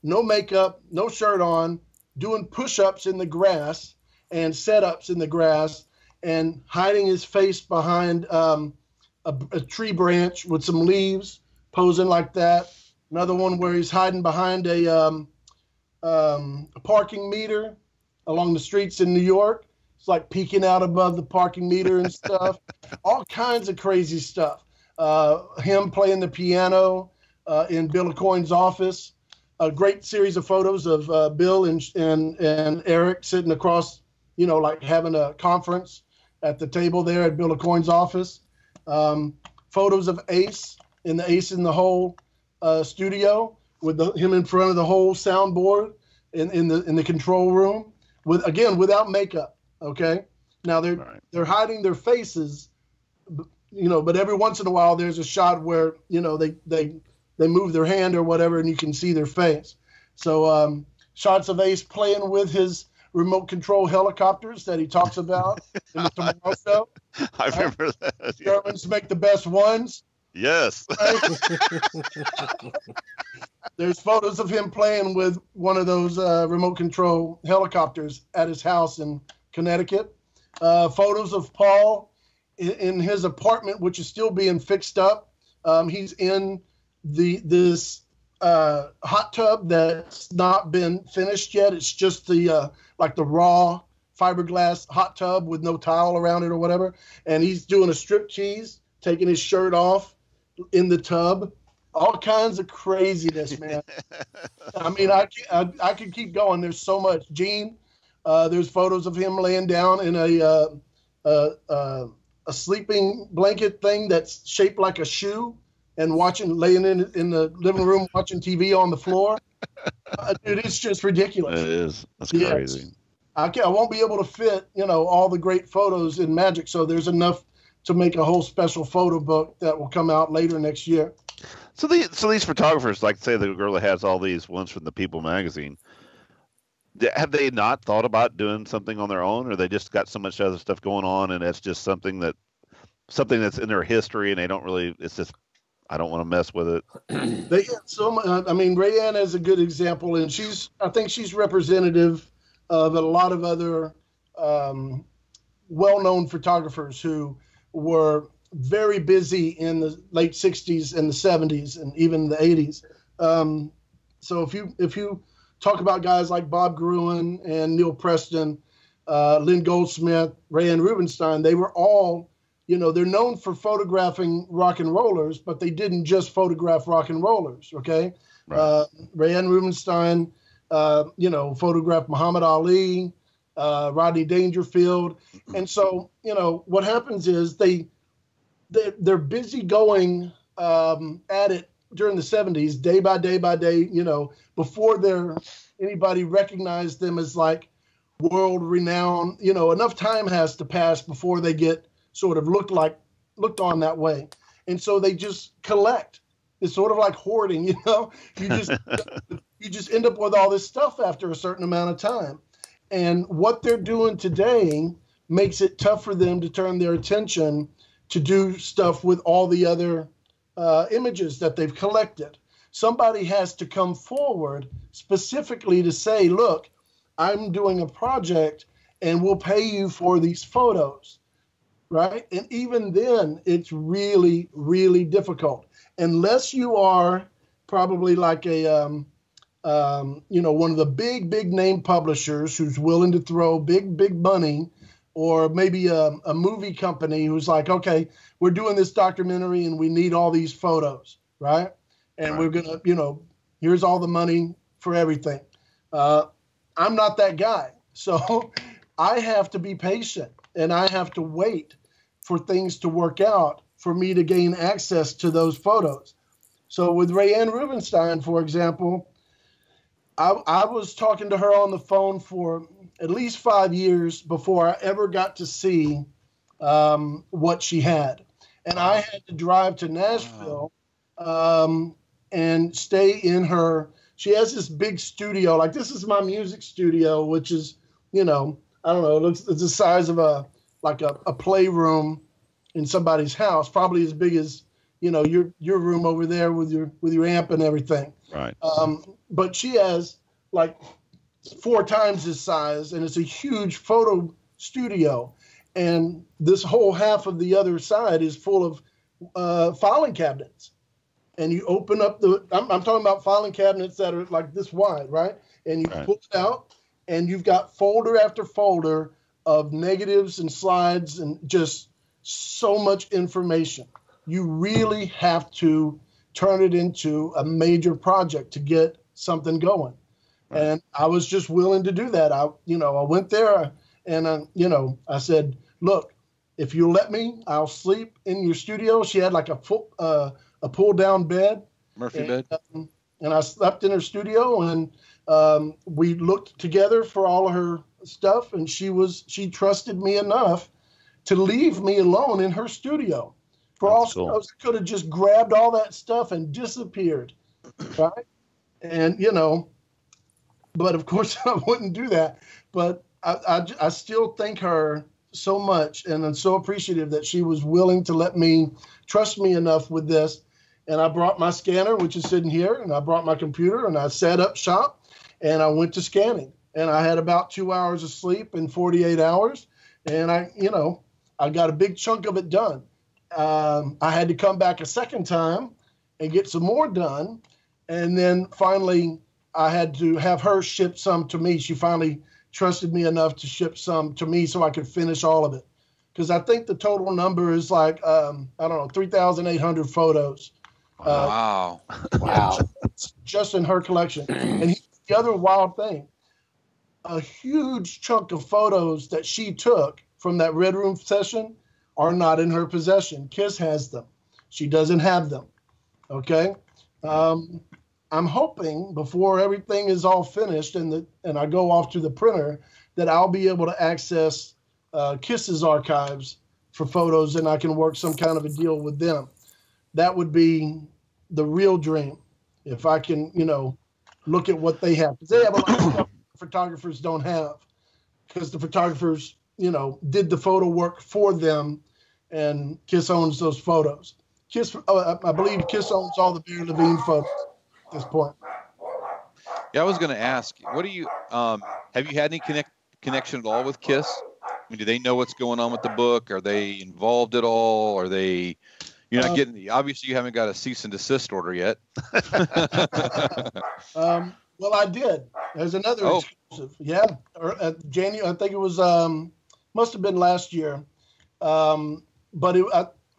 no makeup, no shirt on, doing push-ups in the grass and set-ups in the grass, and hiding his face behind a tree branch with some leaves, posing like that. Another one where he's hiding behind a parking meter along the streets in New York. It's like peeking out above the parking meter and stuff. All kinds of crazy stuff. Him playing the piano in Bill Aucoin's office. A great series of photos of Bill and Eric sitting across, like having a conference at the table there at Bill Aucoin's office. Photos of Ace in the Ace in the Hole studio with him in front of the whole soundboard in the control room without makeup. Okay, now they're hiding their faces, but every once in a while there's a shot where they move their hand or whatever and you can see their face. So shots of Ace playing with his remote control helicopters that he talks about in the Tomorrow Show. I remember that. Yeah. Germans make the best ones. Yes. Right? There's photos of him playing with one of those remote control helicopters at his house in Connecticut. Photos of Paul in his apartment, which is still being fixed up. He's in this hot tub that's not been finished yet. It's just the raw fiberglass hot tub with no towel around it or whatever. And he's doing a striptease, taking his shirt off in the tub. All kinds of craziness, man. I mean, I could keep going. There's so much. Gene, there's photos of him laying down in a sleeping blanket thing that's shaped like a shoe and laying in the living room watching TV on the floor. Dude, it's just ridiculous. It is. That's crazy. I won't be able to fit, all the great photos in Magic. So there's enough to make a whole special photo book that will come out later next year. So these photographers, like say the girl that has all these ones from the People magazine, have they not thought about doing something on their own, or they just got so much other stuff going on and it's just something that's in their history and they don't really, it's just, I don't want to mess with it. They had so much. I mean, Rayanne is a good example, and I think she's representative of a lot of other well-known photographers who were very busy in the late 60s and the 70s and even the 80s. So if you talk about guys like Bob Gruen and Neil Preston, Lynn Goldsmith, Rayanne Rubinstein, they were all, they're known for photographing rock and rollers, but they didn't just photograph rock and rollers, okay? Right. Rayanne Rubinstein, photographed Muhammad Ali, Rodney Dangerfield. And so, what happens is they're busy going at it during the 70s, day by day by day, before anybody recognized them as like world renowned. Enough time has to pass before they get sort of looked on that way. And so they just collect. It's sort of like hoarding, you just end up with all this stuff after a certain amount of time. And what they're doing today makes it tough for them to turn their attention to do stuff with all the other images that they've collected. Somebody has to come forward specifically to say, look, I'm doing a project and we'll pay you for these photos, right? And even then, it's really, really difficult. Unless you are probably like one of the big name publishers who's willing to throw big money, or maybe a movie company who's like, okay, we're doing this documentary and we need all these photos, right? And we're going to, here's all the money for everything. I'm not that guy. So I have to be patient and I have to wait for things to work out for me to gain access to those photos. So with Rayanne Rubinstein, for example, I was talking to her on the phone for at least 5 years before I ever got to see what she had. And I had to drive to Nashville and stay in she has this big studio. Like, this is my music studio, which is, I don't know, it's the size of a playroom in somebody's house, probably as big as, your room over there with your amp and everything. Right. But she has like 4 times this size, and it's a huge photo studio. And this whole half of the other side is full of filing cabinets. And you open up I'm talking about filing cabinets that are like this wide, right? And you pull it out, and you've got folder after folder of negatives and slides and just so much information. You really have to turn it into a major project to get something going. Right. And I was just willing to do that. I went there and, I said, look, if you let me, I'll sleep in your studio. She had like a pull down bed. Murphy bed. And I slept in her studio, and we looked together for all of her stuff. And she trusted me enough to leave me alone in her studio. For all she knows, I could have just grabbed all that stuff and disappeared, right? And, but of course I wouldn't do that. But I still thank her so much, and I'm so appreciative that she was willing to let me trust me enough with this. And I brought my scanner, which is sitting here, and I brought my computer, and I set up shop, and I went to scanning. And I had about 2 hours of sleep in 48 hours, and I got a big chunk of it done. I had to come back a second time and get some more done. And then finally, I had to have her ship some to me. She finally trusted me enough to ship some to me so I could finish all of it. Because I think the total number is like, 3,800 photos. Wow. Wow. Just in her collection. And the other wild thing, a huge chunk of photos that she took from that Red Room session are not in her possession. Kiss has them. She doesn't have them. Okay? I'm hoping before everything is all finished and I go off to the printer that I'll be able to access Kiss's archives for photos, and I can work some kind of a deal with them. That would be the real dream if I can, look at what they have. Because they have a lot of stuff photographers don't have, because the photographers, did the photo work for them, and Kiss owns those photos. I believe Kiss owns all the Barry Levine photos at this point. Yeah, I was going to ask, what do you have you had any connection at all with Kiss? I mean, do they know what's going on with the book? Are they involved at all? Are they? You're not getting. Obviously, you haven't got a cease and desist order yet. Well, I did. There's another exclusive. Yeah, January. I think it was must have been last year. But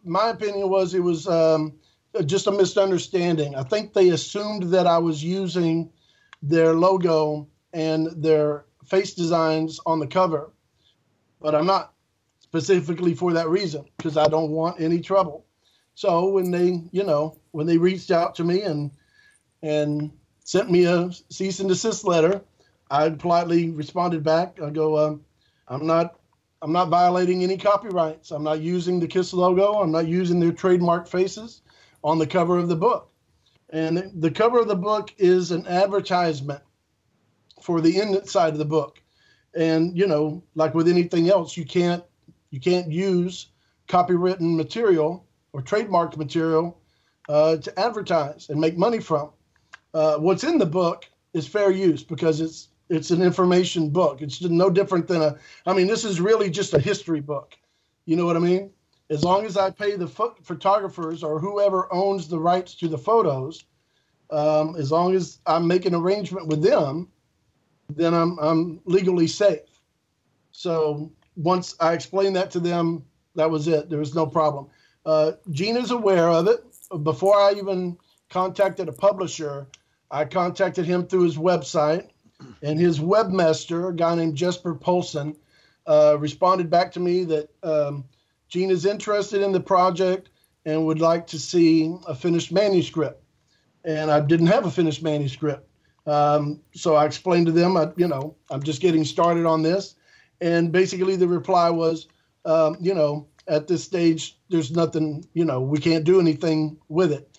my opinion was it was just a misunderstanding. I think they assumed that I was using their logo and their face designs on the cover, but I'm not, specifically for that reason, because I don't want any trouble. So when they reached out to me and sent me a cease and desist letter, I politely responded back. I go, I'm not violating any copyrights. I'm not using the Kiss logo. I'm not using their trademark faces on the cover of the book. And the cover of the book is an advertisement for the inside of the book. And, like with anything else, you can't use copywritten material or trademarked material to advertise and make money from. What's in the book is fair use because it's an information book. It's no different than this is really just a history book. You know what I mean? As long as I pay the photographers or whoever owns the rights to the photos, as long as I make an arrangement with them, then I'm legally safe. So once I explained that to them, that was it. There was no problem. Gene is aware of it. Before I even contacted a publisher, I contacted him through his website, and his webmaster, a guy named Jesper Polson, responded back to me that Gene is interested in the project and would like to see a finished manuscript. And I didn't have a finished manuscript. So I explained to them, I'm just getting started on this. And basically the reply was, at this stage, there's nothing, we can't do anything with it.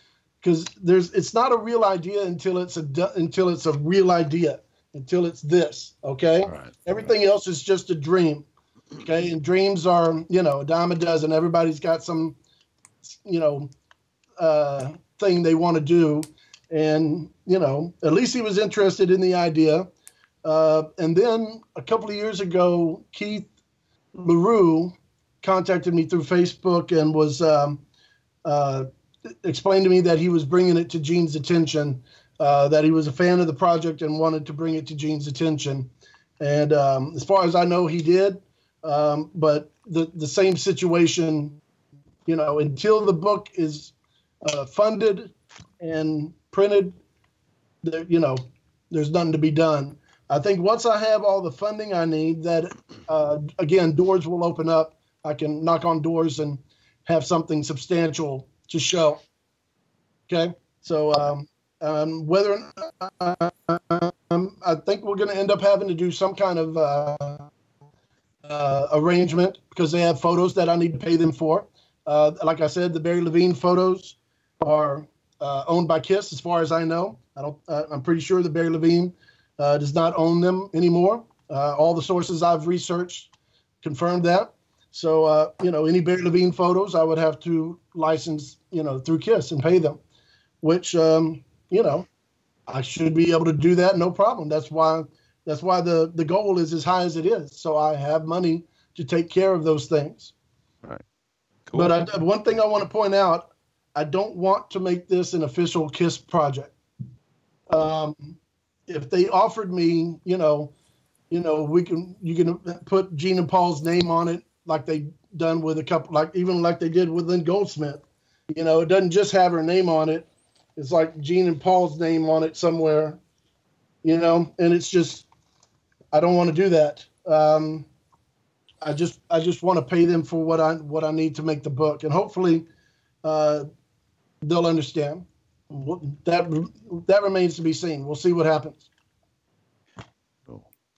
Because it's not a real idea until it's a real idea, until it's this, okay? Right. Everything else is just a dream, okay? And dreams are, a dime a dozen. Everybody's got some, thing they want to do. And, at least he was interested in the idea. And then a couple of years ago, Keith LaRue contacted me through Facebook and was explained to me that he was bringing it to Gene's attention, that he was a fan of the project and wanted to bring it to Gene's attention. And as far as I know, he did. But the same situation, until the book is funded and printed, there's nothing to be done. I think once I have all the funding I need, that again, doors will open up. I can knock on doors and have something substantial to show. Okay, so whether or not, I think we're going to end up having to do some kind of arrangement, because they have photos that I need to pay them for. Like I said, the Barry Levine photos are owned by KISS, as far as I know. I'm pretty sure that Barry Levine does not own them anymore. All the sources I've researched confirmed that. So, any Barry Levine photos, I would have to license, through KISS and pay them, which, I should be able to do that, no problem. That's why the goal is as high as it is. So I have money to take care of those things. Right. Cool. But one thing I want to point out, I don't want to make this an official KISS project. If they offered me, you can put Gene and Paul's name on it, like they done with a couple, like they did with Lynn Goldsmith. It doesn't just have her name on it. It's like Gene and Paul's name on it somewhere, and it's just, I don't want to do that. I just want to pay them for what I need to make the book, and hopefully they'll understand. That remains to be seen. We'll see what happens.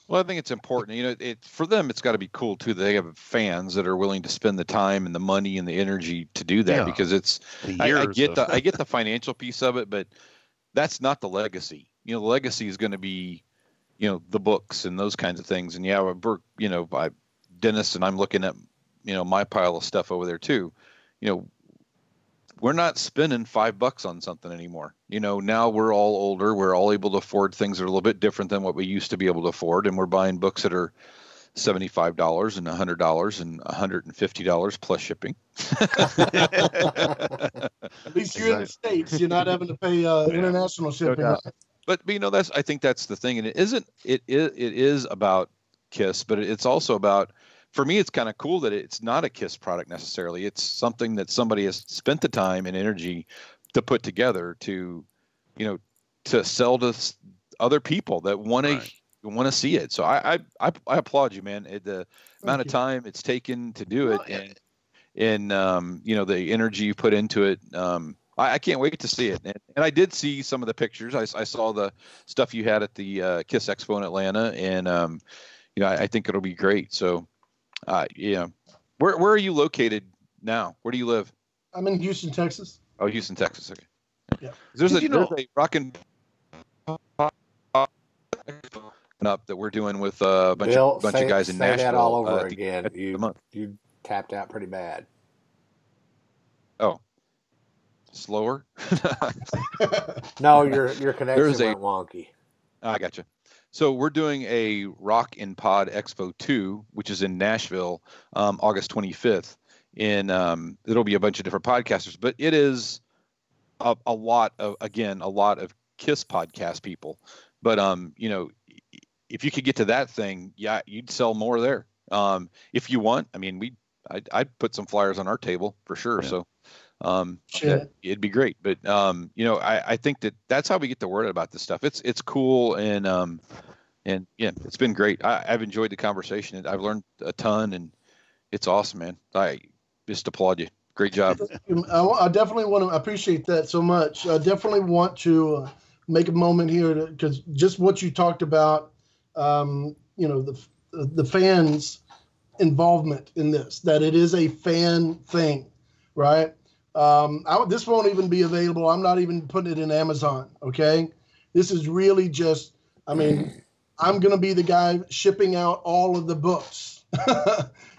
Well, I think it's important. For them, it's got to be cool too. They have fans that are willing to spend the time and the money and the energy to do that, because it's. I get the financial piece of it, but that's not the legacy. The legacy is going to be, the books and those kinds of things. And by Dennis, and I'm looking at, my pile of stuff over there too. We're not spending $5 on something anymore. Now we're all older. We're all able to afford things that are a little bit different than what we used to be able to afford. And we're buying books that are $75 and $100 and $150 plus shipping. At least you're in the States. You're not having to pay international shipping. No, but I think that's the thing. And it is about KISS, but it's also about, for me, it's kind of cool that it's not a KISS product necessarily. It's something that somebody has spent the time and energy to put together to sell to other people that want to see it. So I applaud you, man. The amount of time it's taken to do it, and the energy you put into it. I can't wait to see it. And I did see some of the pictures. I saw the stuff you had at the KISS Expo in Atlanta, and I think it'll be great. So. Where are you located now? Where do you live? I'm in Houston, Texas. Oh, Houston, Texas. Okay. Yeah. There's a rockin' up that we're doing with a bunch of guys in Nashville. Say that all over again. You tapped out pretty bad. Oh, slower? No, your connection went wonky. I gotcha. So we're doing a Rock and Pod Expo 2, which is in Nashville, August 25th. And it'll be a bunch of different podcasters, but it is a lot of KISS podcast people. But, if you could get to that thing, yeah, you'd sell more there. If you want, I'd put some flyers on our table for sure. Yeah. So it'd be great. But, I think that's how we get the word out about this stuff. It's cool. And yeah, it's been great. I've enjoyed the conversation. I've learned a ton, and it's awesome, man. I just applaud you. Great job. I definitely want to appreciate that so much. I definitely want to make a moment here, because just what you talked about, the fans' involvement in this, that it is a fan thing, right? This won't even be available. I'm not even putting it in Amazon. Okay. This is really just, I'm going to be the guy shipping out all of the books.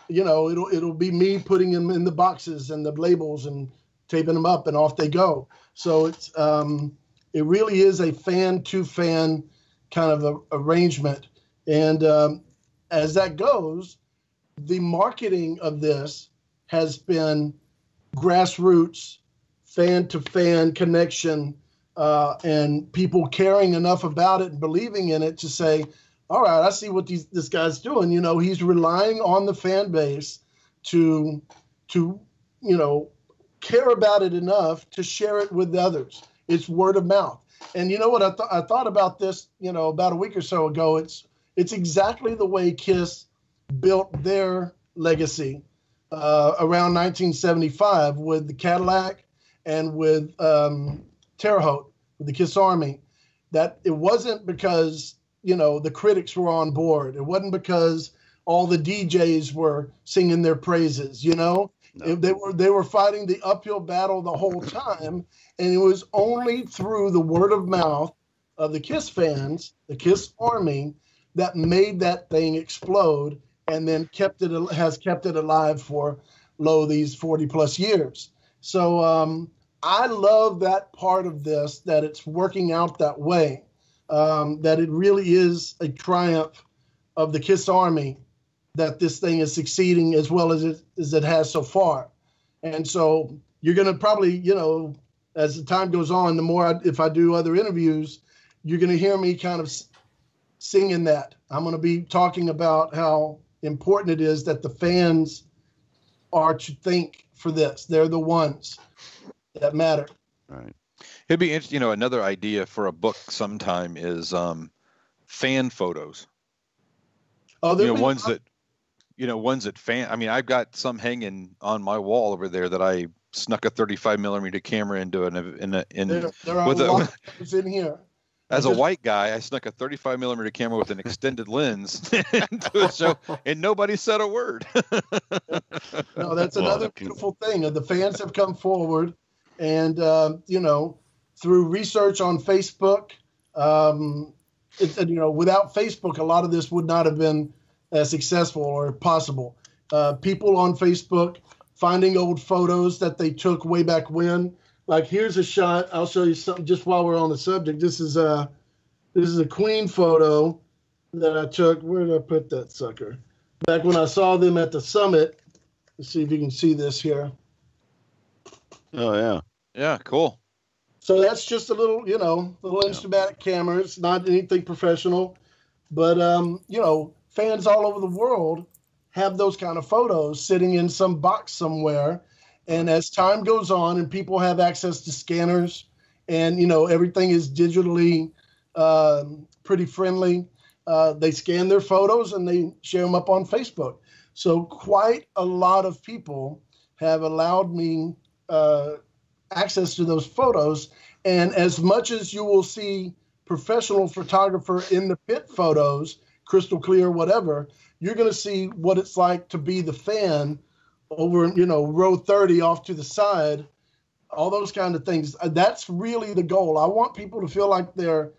It'll be me putting them in the boxes and the labels and taping them up, and off they go. So it really is a fan to fan kind of arrangement. And as that goes, the marketing of this has been grassroots, fan to fan connection, and people caring enough about it and believing in it to say, all right, I see what this guy's doing. You know, he's relying on the fan base to care about it enough to share it with others. It's word of mouth. And you know what? I thought about this, about a week or so ago. It's exactly the way Kiss built their legacy around 1975 with the Cadillac and with Terre Haute, with the Kiss Army. That it wasn't because the critics were on board. It wasn't because all the DJs were singing their praises. No. They were fighting the uphill battle the whole time, and it was only through the word of mouth of the Kiss fans, the Kiss Army, that made that thing explode, and then has kept it alive for these 40 plus years. So I love that part of this, that it's working out that way, that it really is a triumph of the Kiss Army that this thing is succeeding as well as it has so far. And so you're going to probably, as the time goes on, the more if I do other interviews, you're going to hear me kind of singing that. I'm going to be talking about how important it is that the fans are to think for this. They're the ones that matter. Right. It'd be interesting. Another idea for a book sometime is fan photos. Oh, ones that fan. I mean, I've got some hanging on my wall over there that I snuck a 35 millimeter camera into. There are a lot of those in here. As a white guy, I snuck a 35 millimeter camera with an extended lens into a show, and nobody said a word. No, that's another beautiful thing. The fans have come forward, and through research on Facebook, without Facebook, a lot of this would not have been as successful or possible. People on Facebook finding old photos that they took way back when. Like, here's a shot. I'll show you something just while we're on the subject. This is a Queen photo that I took. Where did I put that sucker? Back when I saw them at the summit. Let's see if you can see this here. Oh, yeah. Yeah, cool. So that's just a little Instamatic camera. It's not anything professional. But, fans all over the world have those kind of photos sitting in some box somewhere. And as time goes on and people have access to scanners and, everything is digitally pretty friendly, they scan their photos and they share them up on Facebook. So quite a lot of people have allowed me access to those photos. And as much as you will see professional photographer in the pit photos, crystal clear, whatever, you're going to see what it's like to be the fan over, row 30 off to the side, all those kind of things. That's really the goal. I want people to feel like they're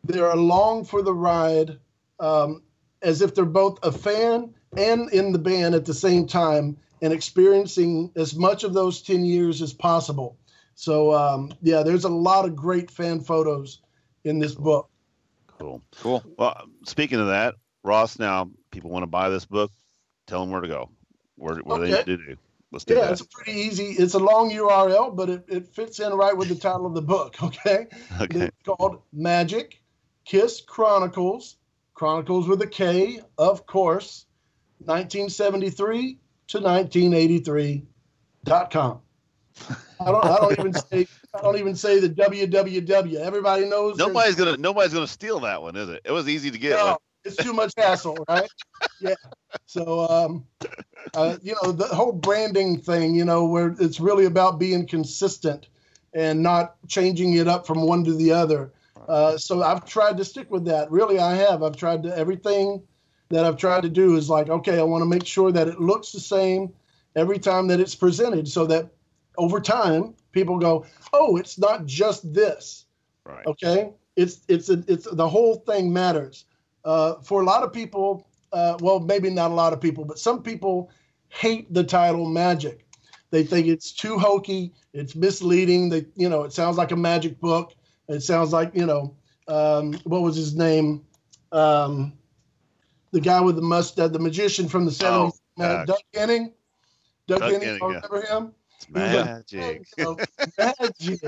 along for the ride, as if they're both a fan and in the band at the same time, and experiencing as much of those 10 years as possible. So, there's a lot of great fan photos in this book. Cool. Well, speaking of that, Ross, now people want to buy this book, tell them where to go. Where they need to do. Let's do that. It's pretty easy. It's a long URL, but it fits in right with the title of the book, okay? It's called Magic, Kiss Chronicles with a K, of course, 1973 to 1983.com. I don't even say the www. Everybody knows. Nobody's gonna steal that one, is it? It was easy to get. No, it's too much hassle, right? Yeah. So, the whole branding thing, where it's really about being consistent and not changing it up from one to the other. So I've tried to stick with that. Really, I have. I've tried to, everything that I've tried to do is like, okay, I want to make sure that it looks the same every time that it's presented, so that over time people go, oh, it's not just this. Right. Okay. It's the whole thing matters. For a lot of people, well, maybe not a lot of people, but some people hate the title Magic. They think it's too hokey. It's misleading. It sounds like a magic book. It sounds like, what was his name? The guy with the mustache, the magician from the 70s, Doug Henning. Doug Henning, yeah. Remember him? It's magic. Magic.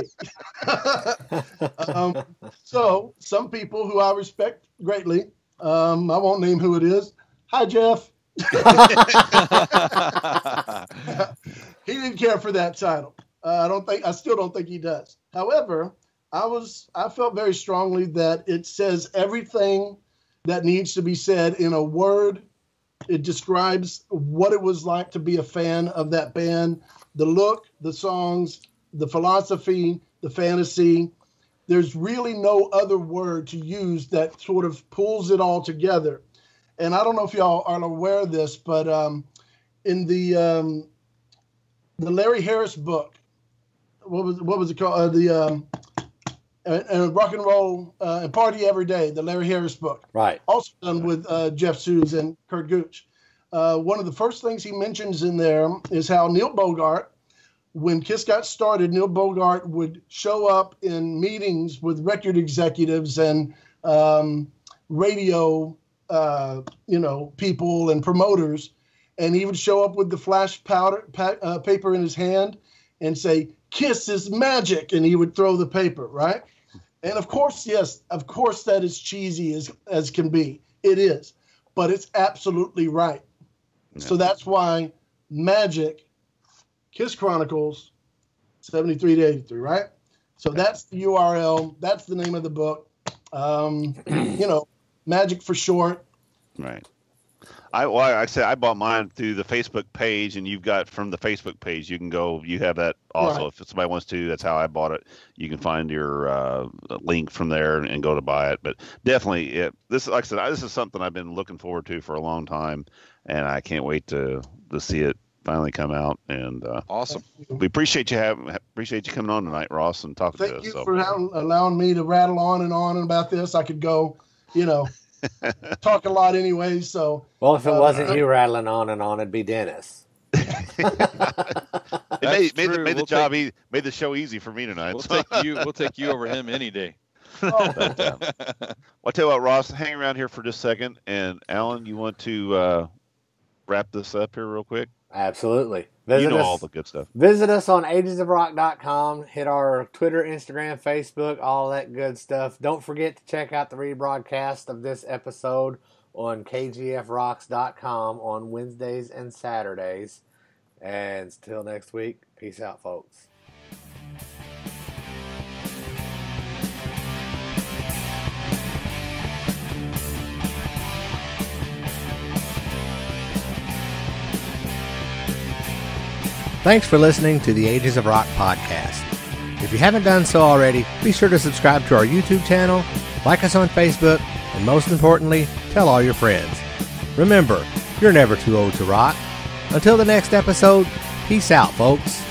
So some people who I respect greatly I won't name who it is. Hi, Jeff. He didn't care for that title. I still don't think he does. However, I felt very strongly that it says everything that needs to be said in a word. It describes what it was like to be a fan of that band, the look, the songs, the philosophy, the fantasy. There's really no other word to use that sort of pulls it all together. And I don't know if y'all are aware of this, but in the Larry Harris book, what was it called? Rock and Roll and Party Every Day, the Larry Harris book. Right. Also done with Jeff Sues and Kurt Gooch. One of the first things he mentions in there is how Neil Bogart, when Kiss got started, Neil Bogart would show up in meetings with record executives and radio, people and promoters, and he would show up with the flash paper in his hand and say, "Kiss is magic," and he would throw the paper, right? And of course, that is cheesy as can be. It is, but it's absolutely right. Yeah. So that's why Magic, Kiss Chronicles, 73 to 83, right? So that's the URL. That's the name of the book. Magic for short. Right. I said I bought mine through the Facebook page, and you've got from the Facebook page. You can go. You have that also. Right. If somebody wants to, that's how I bought it. You can find your link from there and go to buy it. But definitely, this, like I said, this is something I've been looking forward to for a long time, and I can't wait to see it finally come out. And awesome. We appreciate you coming on tonight, Ross, and talking to us. Thank you for allowing me to rattle on about this. I could go, talk a lot anyway. So well, if it wasn't you rattling on and on, it'd be Dennis. It made the show easy for me tonight. We'll take you over him any day. I'll tell you what, Ross, hang around here for just a second, and Alan, you want to wrap this up here real quick? Absolutely. All the good stuff. Visit us on agesofrock.com. Hit our Twitter, Instagram, Facebook, all that good stuff. Don't forget to check out the rebroadcast of this episode on kgfrocks.com on Wednesdays and Saturdays. And until next week, peace out, folks. Thanks for listening to the Ages of Rock podcast. If you haven't done so already, be sure to subscribe to our YouTube channel, like us on Facebook, and most importantly, tell all your friends. Remember, you're never too old to rock. Until the next episode, peace out, folks.